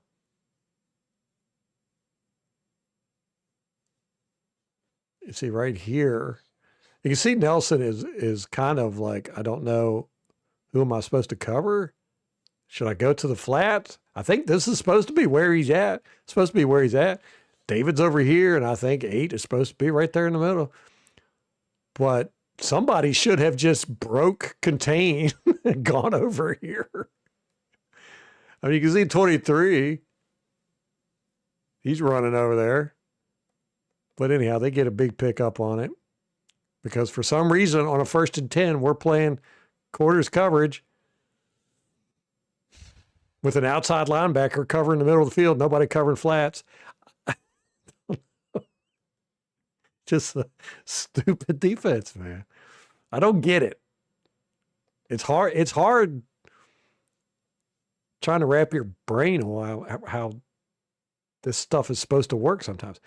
S1: You see right here, you can see Nelson is kind of like, I don't know Who am I supposed to cover? Should I go to the flats? I think this is supposed to be where he's at. It's supposed to be where he's at. David's over here, and I think 8 is supposed to be right there in the middle. But somebody should have just broke contain and gone over here. I mean, you can see 23. He's running over there. But anyhow, they get a big pickup on it. Because for some reason, on a 1st and 10, we're playing quarters coverage with an outside linebacker covering the middle of the field, nobody covering flats. Just a stupid defense, man. I don't get it. It's hard trying to wrap your brain around how this stuff is supposed to work sometimes.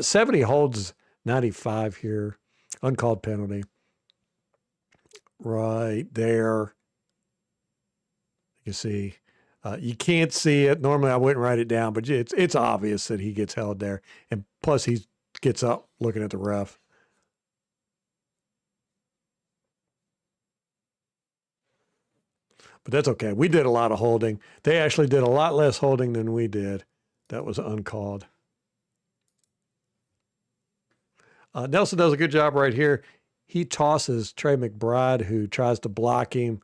S1: 70 holds 95 here. Uncalled penalty. Right there. You can see. You can't see it. Normally I wouldn't write it down, but it's obvious that he gets held there. And plus he gets up looking at the ref. But that's okay. We did a lot of holding. They actually did a lot less holding than we did. That was uncalled. Nelson does a good job right here. He tosses Trey McBride, who tries to block him,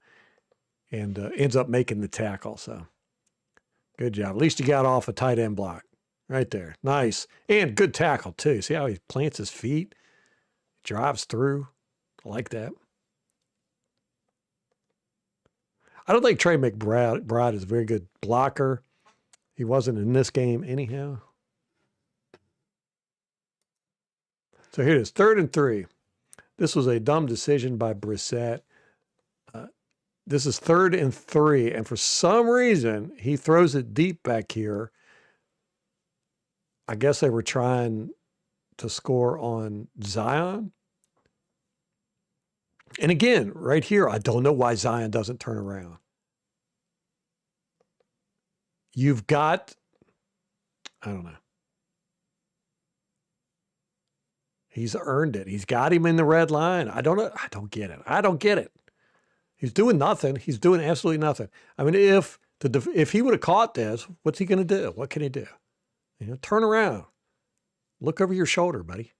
S1: and ends up making the tackle. So good job. At least you got off a tight end block right there. Nice. And good tackle, too. See how he plants his feet? Drives through. I like that. I don't think Trey McBride is a very good blocker. He wasn't in this game anyhow. So here it is, 3rd and 3. This was a dumb decision by Brissett. This is 3rd and 3, and for some reason, he throws it deep back here. I guess they were trying to score on Zion. And again, right here, I don't know why Zion doesn't turn around. You've got, I don't know. He's earned it. He's got him in the red line. I don't know. I don't get it. I don't get it. He's doing nothing. He's doing absolutely nothing. I mean, if he would have caught this, what's he going to do? What can he do? You know, turn around. Look over your shoulder, buddy.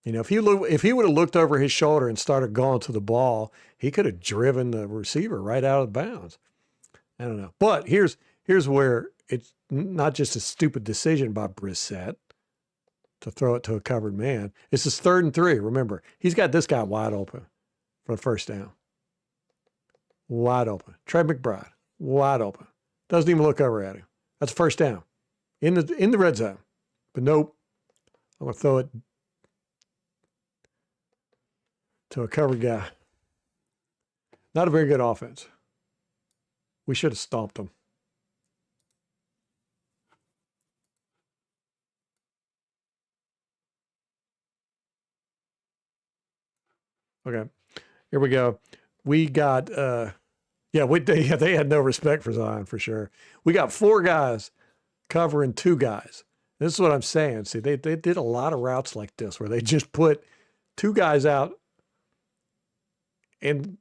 S1: You know, if he would have looked over his shoulder and started going to the ball, he could have driven the receiver right out of bounds. I don't know. But here's where it's not just a stupid decision by Brissett to throw it to a covered man. It's his 3rd and 3. Remember, he's got this guy wide open for the first down. Wide open. Trey McBride, wide open. Doesn't even look over at him. That's first down in the red zone. But nope, I'm going to throw it to a covered guy. Not a very good offense. We should have stomped them. Okay, here we go. We got, they had no respect for Zion for sure. We got 4 guys covering 2 guys. This is what I'm saying. See, they did a lot of routes like this where they just put 2 guys out, and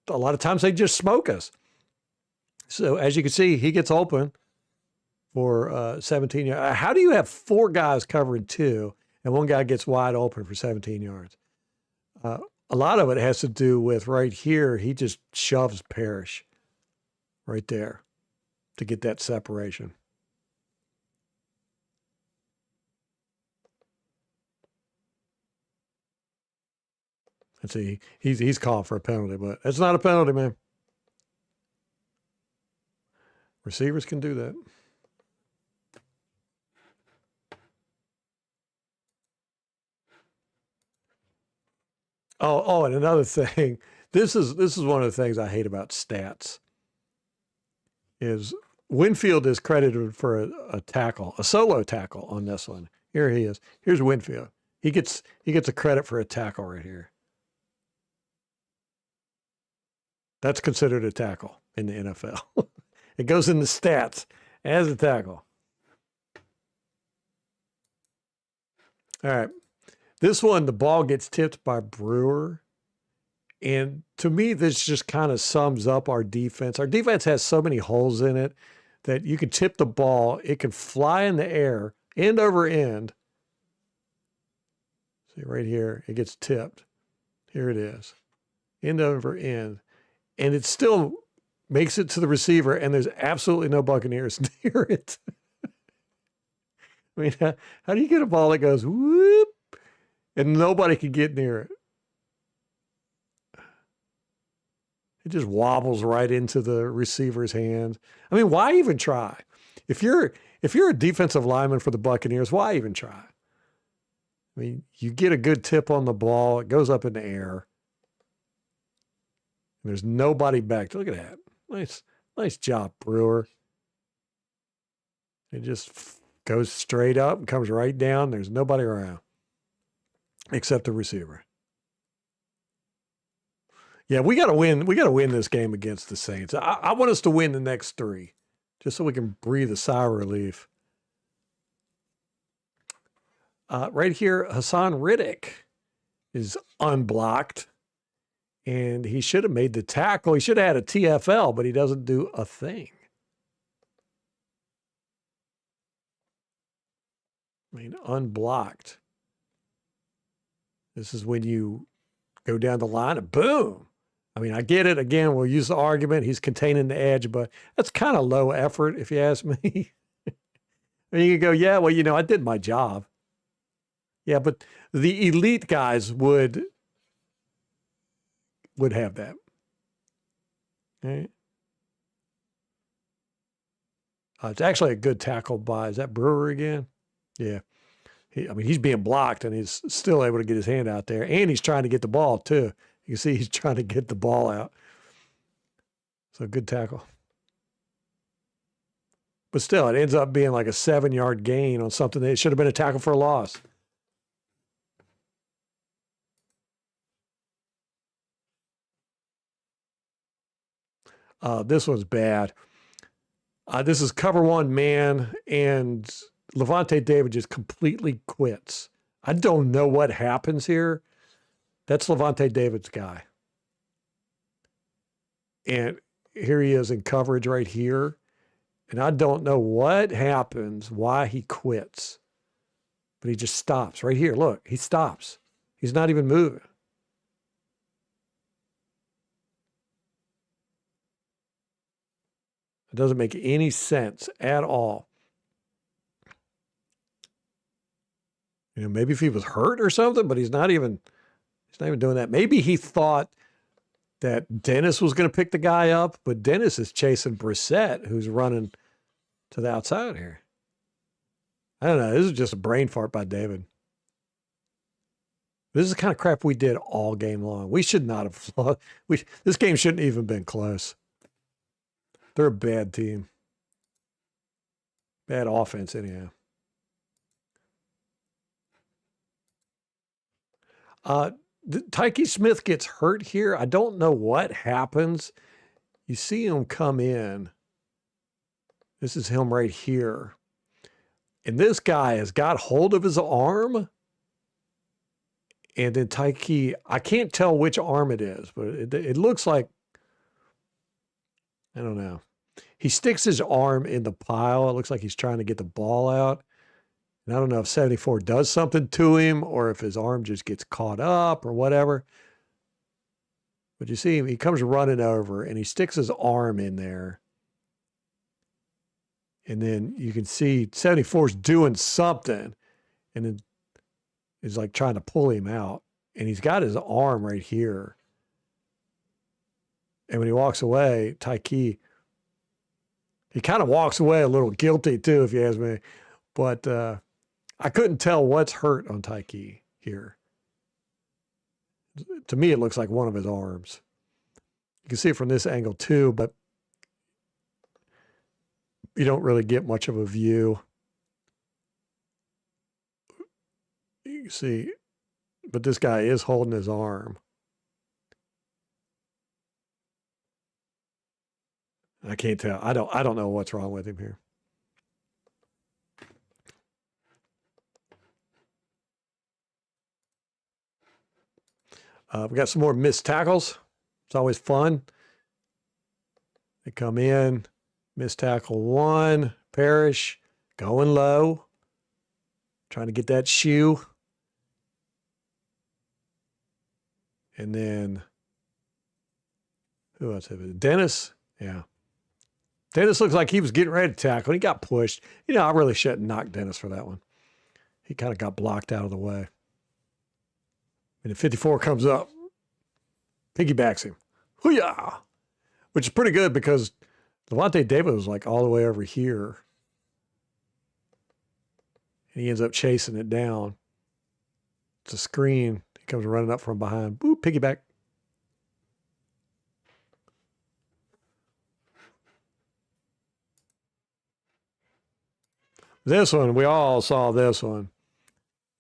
S1: a lot of times they just smoke us. So as you can see, he gets open for 17 yards. How do you have 4 guys covering 2 and 1 guy gets wide open for 17 yards? A lot of it has to do with right here. He just shoves Parrish right there to get that separation. And see, he's called for a penalty, but it's not a penalty, man. Receivers can do that. Oh, and another thing. This is one of the things I hate about stats. Is Winfield is credited for a tackle, a solo tackle on this one. Here he is. Here's Winfield. He gets a credit for a tackle right here. That's considered a tackle in the NFL. It goes in the stats as a tackle. All right. This one, the ball gets tipped by Brewer. And to me, this just kind of sums up our defense. Our defense has so many holes in it that you can tip the ball. It can fly in the air, end over end. See right here, it gets tipped. Here it is, end over end. And it still makes it to the receiver, and there's absolutely no Buccaneers near it. I mean, how do you get a ball that goes whoop and nobody can get near it? It just wobbles right into the receiver's hand. I mean, why even try? If you're a defensive lineman for the Buccaneers, why even try? I mean, you get a good tip on the ball, it goes up in the air. And there's nobody back. Look at that. Nice job, Brewer. It just goes straight up and comes right down. There's nobody around except the receiver. Yeah, we got to win. We got to win this game against the Saints. I want us to win the next 3, just so we can breathe a sigh of relief. Right here, Hassan Riddick is unblocked, and he should have made the tackle. He should have had a TFL, but he doesn't do a thing. I mean, unblocked. This is when you go down the line and boom. I mean, I get it. Again, we'll use the argument. He's containing the edge, but that's kind of low effort, if you ask me. And you can go, yeah, well, I did my job. Yeah, but the elite guys would have that. Okay. It's actually a good tackle by, is that Brewer again? Yeah. He's being blocked, and he's still able to get his hand out there, and he's trying to get the ball too. You can see he's trying to get the ball out. So good tackle. But still, it ends up being like a 7-yard gain on something that should have been a tackle for a loss. This one's bad. This is cover 1 man, and Levante David just completely quits. I don't know what happens here. That's Levante David's guy. And here he is in coverage right here. And I don't know what happens, why he quits. But he just stops right here. Look, he stops. He's not even moving. It doesn't make any sense at all. Maybe if he was hurt or something, but he's not even doing that. Maybe he thought that Dennis was going to pick the guy up, but Dennis is chasing Brissett, who's running to the outside here. I don't know. This is just a brain fart by David. This is the kind of crap we did all game long. We should not have. This game shouldn't even been close. They're a bad team. Bad offense, anyhow. Tyke Smith gets hurt here. I don't know what happens. You see him come in. This is him right here. And this guy has got hold of his arm. And then Tyke, I can't tell which arm it is, but it looks like, I don't know. He sticks his arm in the pile. It looks like he's trying to get the ball out. And I don't know if 74 does something to him or if his arm just gets caught up or whatever. But you see him, he comes running over and he sticks his arm in there. And then you can see 74's doing something. And then is like trying to pull him out. And he's got his arm right here. And when he walks away, Tyke, he kind of walks away a little guilty too, if you ask me. But I couldn't tell what's hurt on Tyke here. To me, it looks like one of his arms. You can see it from this angle too, but you don't really get much of a view. You can see, but this guy is holding his arm. I can't tell. I don't know what's wrong with him here. We got some more missed tackles. It's always fun. They come in, missed tackle 1, Parrish, going low, trying to get that shoe. And then, who else? Dennis? Yeah. Dennis looks like he was getting ready to tackle. He got pushed. You know, I really shouldn't knock Dennis for that one. He kind of got blocked out of the way. And the 54 comes up, piggybacks him. Hoo-yah! Which is pretty good because Levante David was like all the way over here. And he ends up chasing it down. It's a screen. He comes running up from behind. Boop, piggyback. This one, we all saw this one.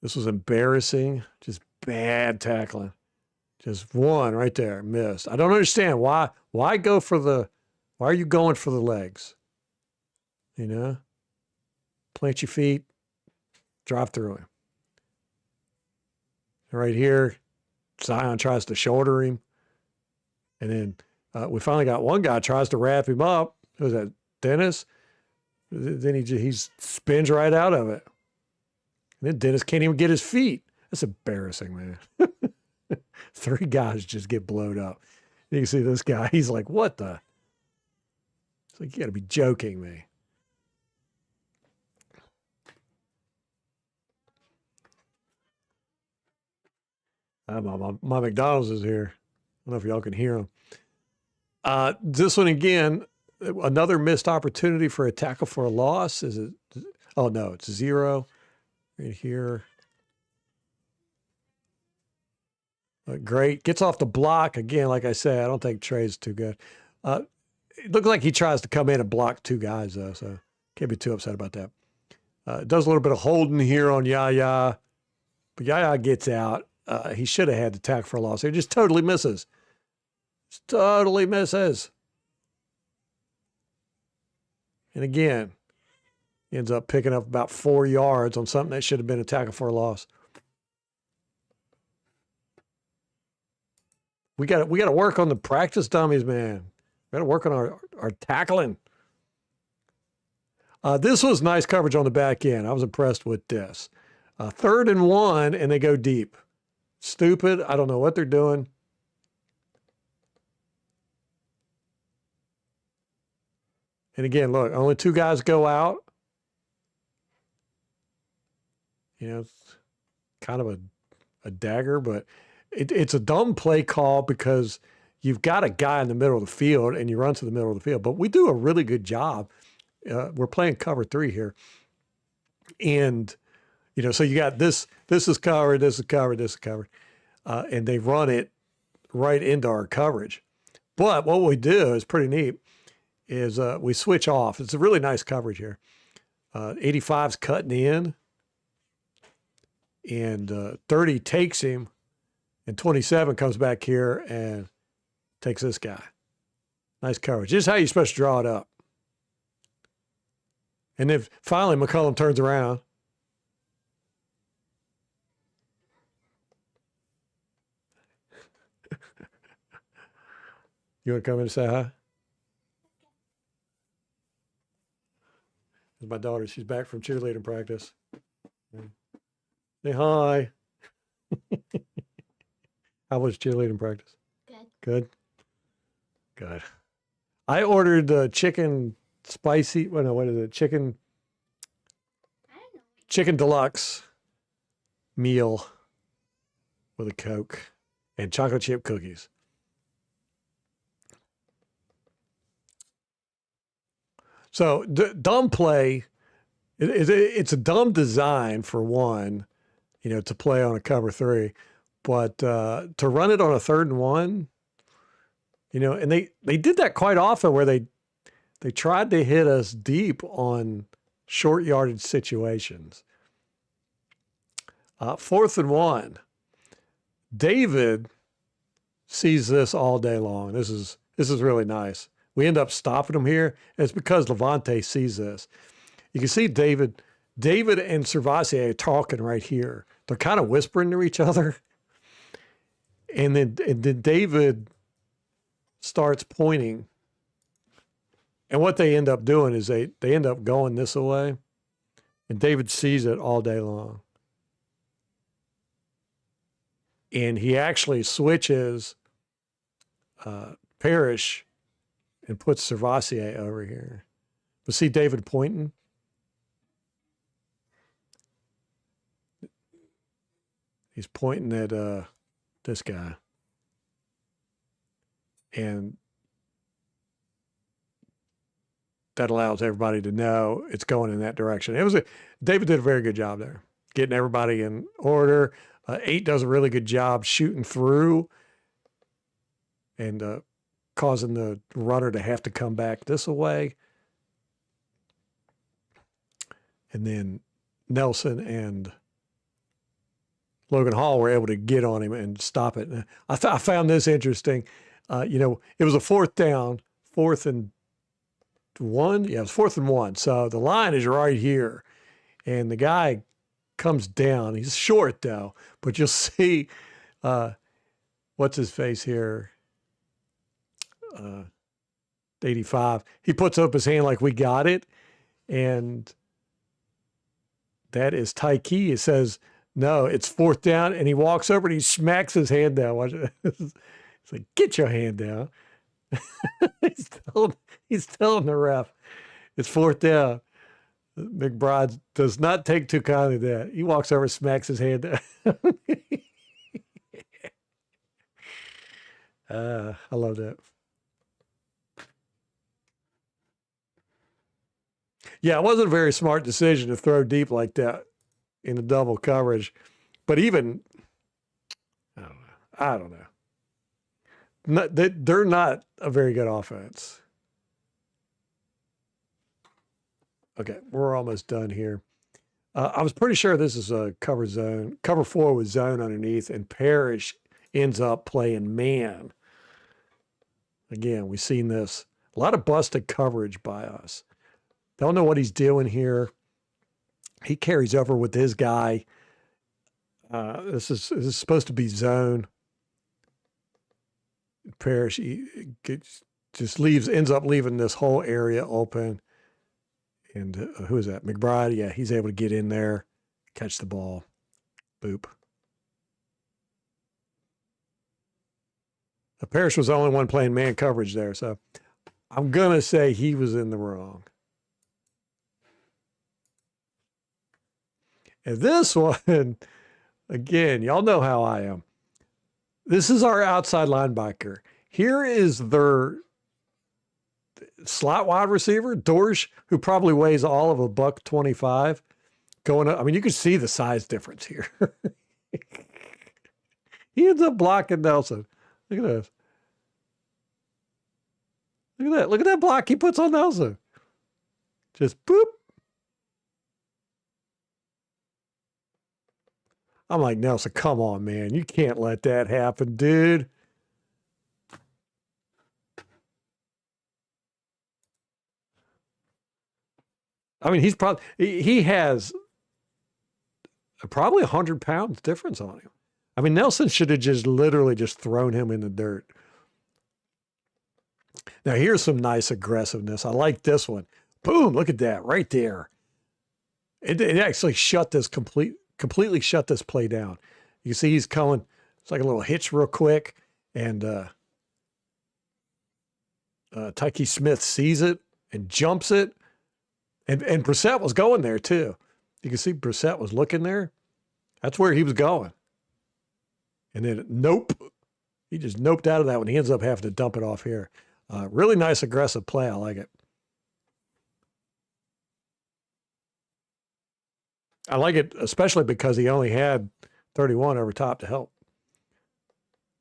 S1: This was embarrassing. Just bad tackling. Just one right there, missed. I don't understand why go for the, why are you going for the legs? You know? Plant your feet, drive through him. Right here, Zion tries to shoulder him. And then we finally got one guy tries to wrap him up. Who was that, Dennis? Then he spins right out of it. And then Dennis can't even get his feet. That's embarrassing, man. 3 guys just get blowed up. You can see this guy. He's like, what the? It's like, you got to be joking me. My McDonald's is here. I don't know if y'all can hear him. This one again, another missed opportunity for a tackle for a loss. Is it? Oh, no, it's 0 right here. Great. Gets off the block. Again, like I said, I don't think Trey's too good. It looks like he tries to come in and block 2 guys, though, so can't be too upset about that. Does a little bit of holding here on Yaya, but Yaya gets out. He should have had the tackle for a loss. He just totally misses. Just totally misses. And again, he ends up picking up about 4 yards on something that should have been a tackle for a loss. We got to work on the practice dummies, man. We got to work on our tackling. This was nice coverage on the back end. I was impressed with this. 3rd and 1, and they go deep. Stupid. I don't know what they're doing. And again, look, only 2 guys go out. You know, it's kind of a dagger, but it's a dumb play call because you've got a guy in the middle of the field and you run to the middle of the field. But we do a really good job. We're playing cover 3 here. And, you know, so you got this is covered, this is covered, this is covered. And they run it right into our coverage. But what we do is pretty neat is we switch off. It's a really nice coverage here. 85's cutting in. And 30 takes him. And 27 comes back here and takes this guy. Nice coverage. This is how you're supposed to draw it up. And then finally McCollum turns around. You want to come in and say hi? This is my daughter. She's back from cheerleading practice. Say hi. How was cheerleading practice?
S2: Good.
S1: Good? Good. I ordered the chicken spicy, well, no, what is it? Chicken deluxe meal with a Coke and chocolate chip cookies. So dumb play, it's a dumb design for one, you know, to play on a cover 3. But to run it on a 3rd and 1, you know, and they did that quite often where they tried to hit us deep on short yardage situations. 4th and 1, David sees this all day long. This is really nice. We end up stopping him here, and it's because Levante sees this. You can see David and Servassier are talking right here. They're kind of whispering to each other. And then David starts pointing. And what they end up doing is they end up going this way. And David sees it all day long. And he actually switches Parrish and puts Servassier over here. But see David pointing? He's pointing at this guy. And that allows everybody to know it's going in that direction. David did a very good job there, getting everybody in order. 8 does a really good job shooting through and causing the runner to have to come back this way. And then Nelson and Logan Hall were able to get on him and stop it. I found this interesting. It was a 4th down, 4th and 1. Yeah, it was 4th and 1. So the line is right here. And the guy comes down. He's short, though. But you'll see, what's his face here? 85. He puts up his hand like we got it. And that is Tyke. It says, no, it's 4th down. And he walks over and he smacks his hand down. Watch it. It's like, get your hand down. he's telling the ref, it's 4th down. McBride does not take too kindly to that. He walks over and smacks his hand down. I love that. Yeah, it wasn't a very smart decision to throw deep like that in a double coverage. But even, I don't know. They're not a very good offense. Okay, we're almost done here. I was pretty sure this is a cover zone. Cover 4 with zone underneath, and Parrish ends up playing man. Again, we've seen this. A lot of busted coverage by us. Don't know what he's doing here. He carries over with his guy. This is supposed to be zone. Parrish ends up leaving this whole area open. And who is that? McBride. Yeah, he's able to get in there, catch the ball. Boop. Parrish was the only one playing man coverage there, so I'm going to say he was in the wrong. And this one, again, y'all know how I am. This is our outside linebacker. Here is their slot wide receiver, Dorsch, who probably weighs all of a $125. Going up, I mean, you can see the size difference here. He ends up blocking Nelson. Look at this. Look at that. Look at that block he puts on Nelson. Just boop. I'm like, Nelson, come on, man. You can't let that happen, dude. I mean, he has probably 100 pounds difference on him. I mean, Nelson should have just literally just thrown him in the dirt. Now, here's some nice aggressiveness. I like this one. Boom, look at that right there. It actually completely shut this play down. You can see he's coming. It's like a little hitch real quick. And Tyke Smith sees it and jumps it. And Brissett was going there too. You can see Brissett was looking there. That's where he was going. And then nope. He just noped out of that one. He ends up having to dump it off here. Really nice aggressive play. I like it. I like it especially because he only had 31 over top to help.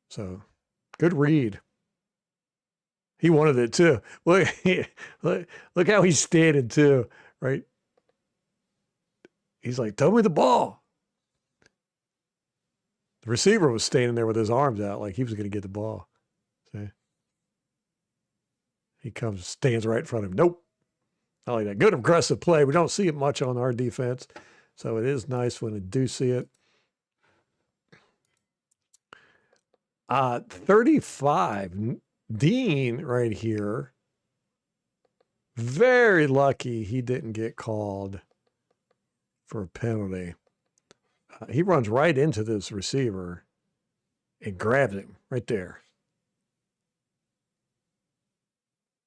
S1: So good read. He wanted it too. Look how he's standing too, right? He's like, throw me the ball. The receiver was standing there with his arms out like he was going to get the ball. See? He comes, stands right in front of him. Nope. I like that. Good aggressive play. We don't see it much on our defense, so it is nice when we do see it. 35. Dean right here. Very lucky he didn't get called for a penalty. He runs right into this receiver and grabs him right there.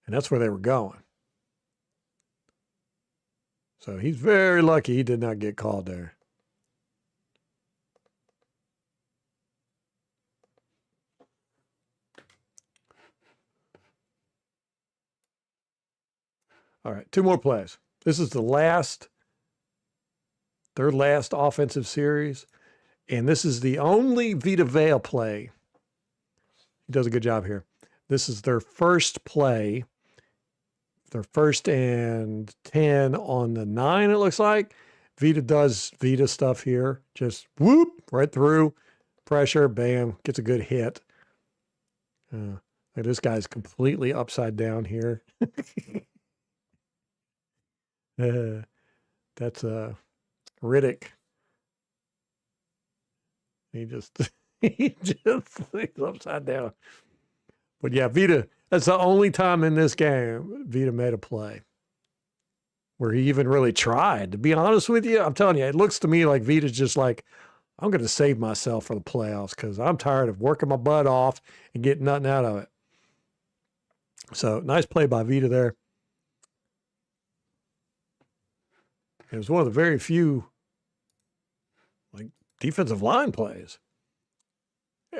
S1: And that's where they were going. So he's very lucky he did not get called there. All right, 2 more plays. This is their last offensive series, and this is the only Vita Vea play. He does a good job here. This is their first play, their 1st and 10 on the 9, it looks like. Vita does Vita stuff here. Just whoop, right through, pressure, bam, gets a good hit. This guy's completely upside down here. That's Riddick. He's upside down. But yeah, Vita, that's the only time in this game Vita made a play where he even really tried. To be honest with you, I'm telling you, it looks to me like Vita's just like, I'm going to save myself for the playoffs because I'm tired of working my butt off and getting nothing out of it. So nice play by Vita there. It was one of the very few defensive line plays.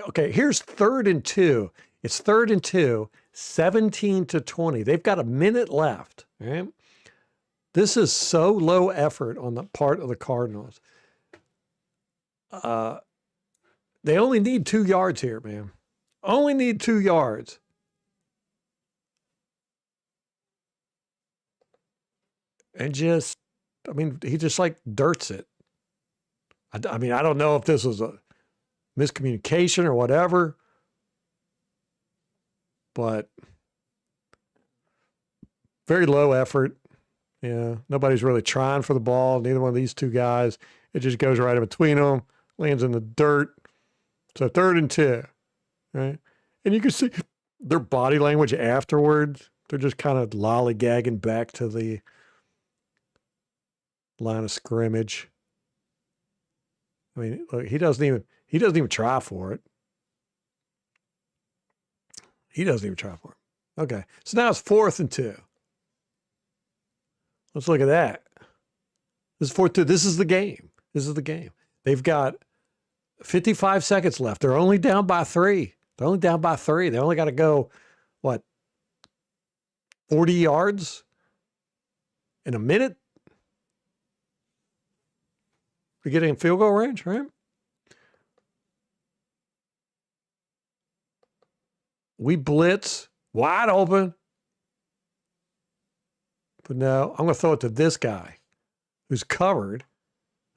S1: Okay, here's 3rd and 2. It's 3rd and 2, 17-20. They've got a minute left. Right? This is so low effort on the part of the Cardinals. They only need 2 yards here, man. Only need 2 yards. And he just like dirts it. I mean, I don't know if this was a miscommunication or whatever, but very low effort. Yeah, nobody's really trying for the ball. Neither one of these 2 guys. It just goes right in between them, lands in the dirt. So 3rd and 2, right? And you can see their body language afterwards. They're just kind of lollygagging back to the line of scrimmage. I mean, look, he doesn't even try for it. He doesn't even try for it. Okay. So now it's 4th and 2. Let's look at that. This is 4th 2. This is the game. This is the game. They've got 55 seconds left. They're only down by 3. They only got to go, 40 yards in a minute? We get in field goal range, right? We blitz wide open. But no, I'm going to throw it to this guy who's covered,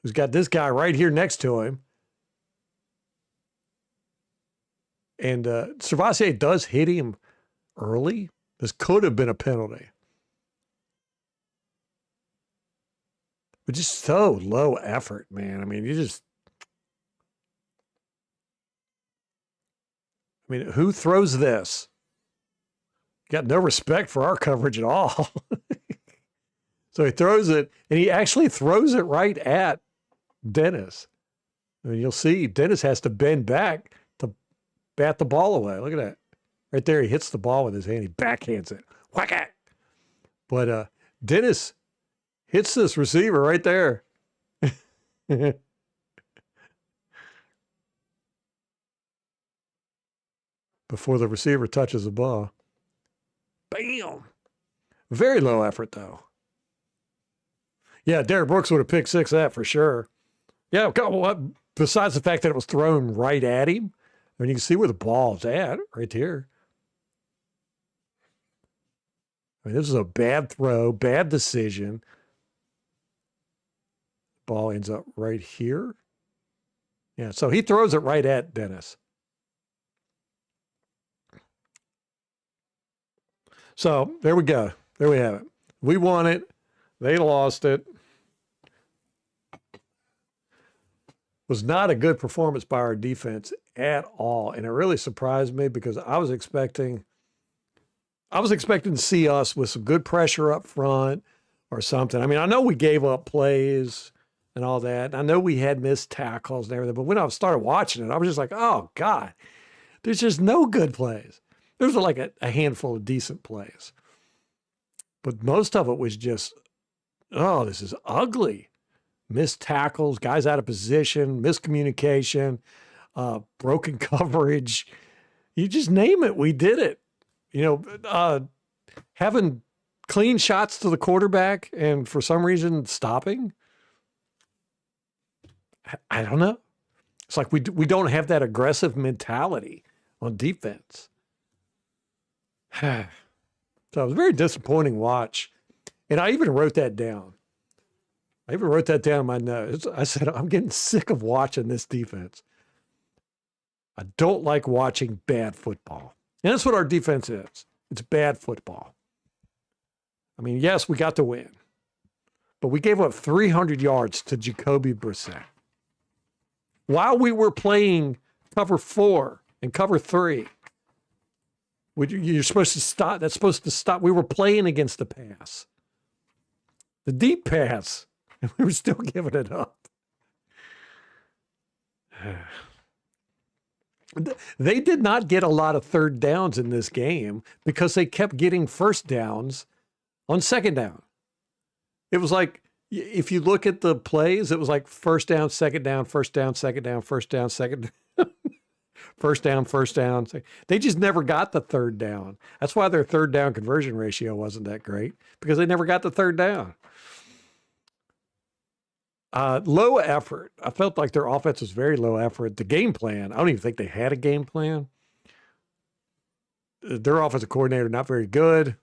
S1: who's got this guy right here next to him. And Servassier does hit him early. This could have been a penalty. But just so low effort, man. I mean, who throws this? Got no respect for our coverage at all. So he throws it, and he actually throws it right at Dennis. I mean, you'll see Dennis has to bend back to bat the ball away. Look at that. Right there, he hits the ball with his hand. He backhands it. Whack it. But Dennis hits this receiver right there. Before the receiver touches the ball. Bam. Very low effort, though. Yeah, Derek Brooks would have picked 6 that for sure. Yeah, besides the fact that it was thrown right at him, I mean, you can see where the ball's at right here. I mean, this is a bad throw, bad decision. Ball ends up right here. Yeah, so he throws it right at Dennis. So there we go. There we have it. We won it. They lost it. Was not a good performance by our defense. at all. And it really surprised me because I was expecting to see us with some good pressure up front or something. I mean, I know we gave up plays and all that. And I know we had missed tackles and everything, but when I started watching it, I was just like, oh God, there's just no good plays. There's like a handful of decent plays. But most of it was just, oh, this is ugly. Missed tackles, guys out of position, miscommunication, broken coverage. You just name it. We did it. Having clean shots to the quarterback and for some reason stopping. I don't know. It's like we don't have that aggressive mentality on defense. So it was a very disappointing watch. And I even wrote that down. I even wrote that down in my notes. I said, I'm getting sick of watching this defense. I don't like watching bad football. And that's what our defense is. It's bad football. I mean, yes, we got to win. But we gave up 300 yards to Jacoby Brissett. While we were playing cover 4 and cover 3, you're supposed to stop. That's supposed to stop. We were playing against the pass. The deep pass. And we were still giving it up. They did not get a lot of third downs in this game because they kept getting first downs on second down. It was like, if you look at the plays, it was like first down, second down, first down, second down, first down, second down, first down, first down. They just never got the third down. That's why their third down conversion ratio wasn't that great, because they never got the third down. Low effort. I felt like their offense was very low effort. The game plan, I don't even think they had a game plan. Their offensive coordinator, not very good.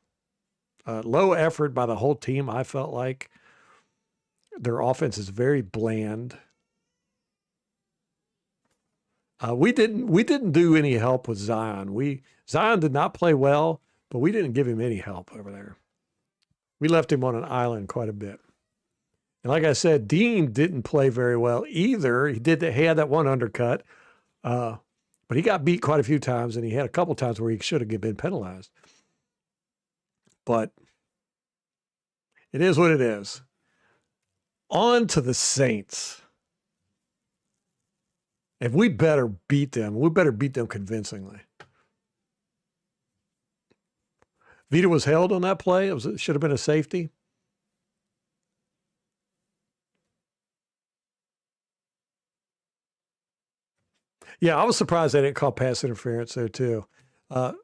S1: Low effort by the whole team, I felt like. Their offense is very bland. We didn't do any help with Zion. Zion did not play well, but we didn't give him any help over there. We left him on an island quite a bit. And like I said, Dean didn't play very well either. He had that one undercut, but he got beat quite a few times, and he had a couple times where he should have been penalized. But it is what it is. On to the Saints. If we better beat them, we better beat them convincingly. Vita was held on that play. It should have been a safety. Yeah, I was surprised they didn't call pass interference there too. On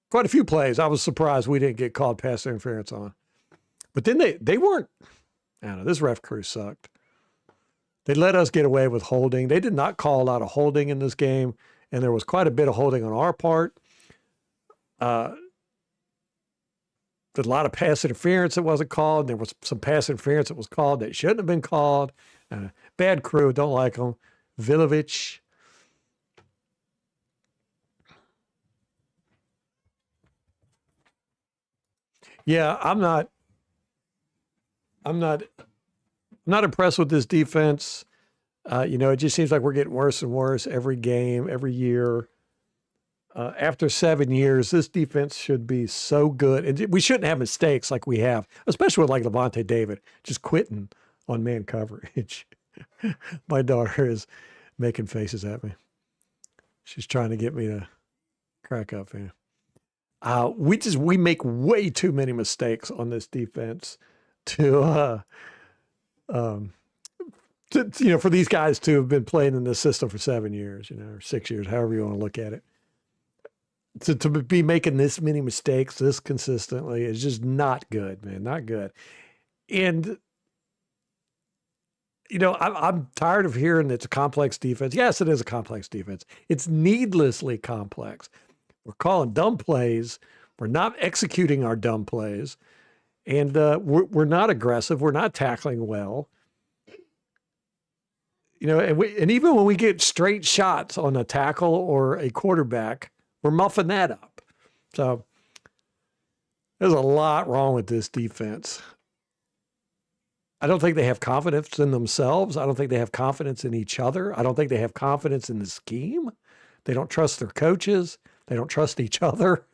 S1: quite a few plays, I was surprised we didn't get called pass interference on. But then they weren't. I don't know. This ref crew sucked. They let us get away with holding. They did not call a lot of holding in this game, and there was quite a bit of holding on our part. There's a lot of pass interference that wasn't called. There was some pass interference that was called that shouldn't have been called. Bad crew, don't like them. Vilovich. Yeah, I'm not impressed with this defense. It just seems like we're getting worse and worse every game, every year. After 7 years, this defense should be so good. And we shouldn't have mistakes like we have, especially with like Levante David, just quitting on man coverage. My daughter is making faces at me. She's trying to get me to crack up here. We make way too many mistakes on this defense for these guys to have been playing in this system for 7 years, or 6 years, however you want to look at it. To be making this many mistakes this consistently is just not good, man. Not good. And I'm tired of hearing it's a complex defense. Yes, it is a complex defense. It's needlessly complex. We're calling dumb plays. We're not executing our dumb plays. And we're not aggressive. We're not tackling well. And even when we get straight shots on a tackle or a quarterback, we're muffing that up. So there's a lot wrong with this defense. I don't think they have confidence in themselves. I don't think they have confidence in each other. I don't think they have confidence in the scheme. They don't trust their coaches. They don't trust each other.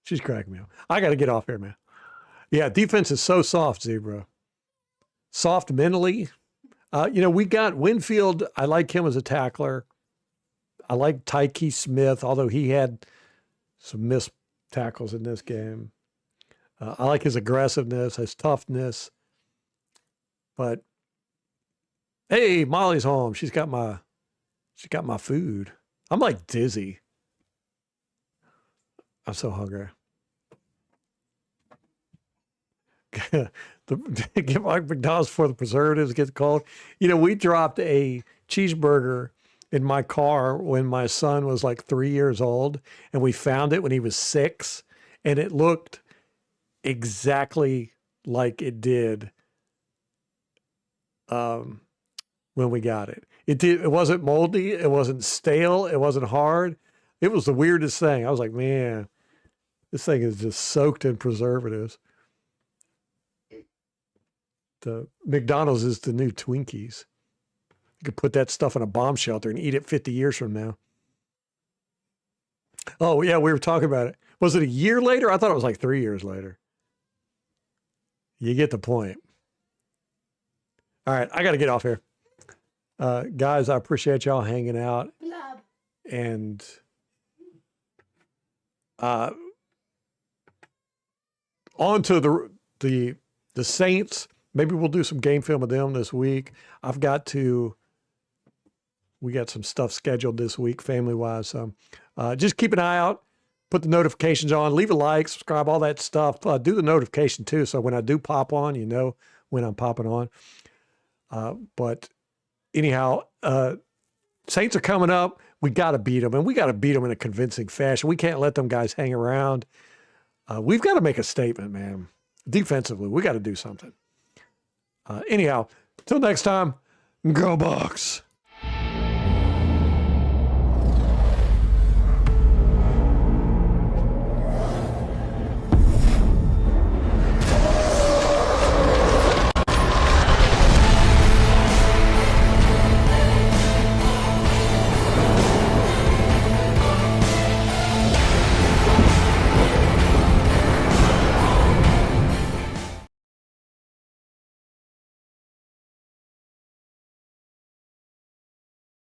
S1: She's cracking me up. I got to get off here, man. Yeah, defense is so soft, Zebra. Soft mentally. We got Winfield. I like him as a tackler. I like Tyke Smith, although he had some missed tackles in this game. I like his aggressiveness, his toughness. But hey, Molly's home. She's got my food. I'm like dizzy. I'm so hungry. Get Mike McDonald's before the preservatives get cold. We dropped a cheeseburger in my car when my son was like 3 years old, and we found it when he was 6, and it looked exactly like it did when we got it. It wasn't moldy. It wasn't stale. It wasn't hard. It was the weirdest thing. I was like, man, this thing is just soaked in preservatives. The McDonald's is the new Twinkies. You could put that stuff in a bomb shelter and eat it 50 years from now. Oh, yeah, we were talking about it. Was it a year later? I thought it was like 3 years later. You get the point. All right, I got to get off here. Guys, I appreciate y'all hanging out. And on to the Saints. Maybe we'll do some game film of them this week. We got some stuff scheduled this week, family-wise. So just keep an eye out. Put the notifications on. Leave a like, subscribe, all that stuff. Do the notification, too, so when I do pop on, you know when I'm popping on. But anyhow, Saints are coming up. We got to beat them, and we got to beat them in a convincing fashion. We can't let them guys hang around. We've got to make a statement, man. Defensively, we got to do something. Anyhow, till next time, go Bucs.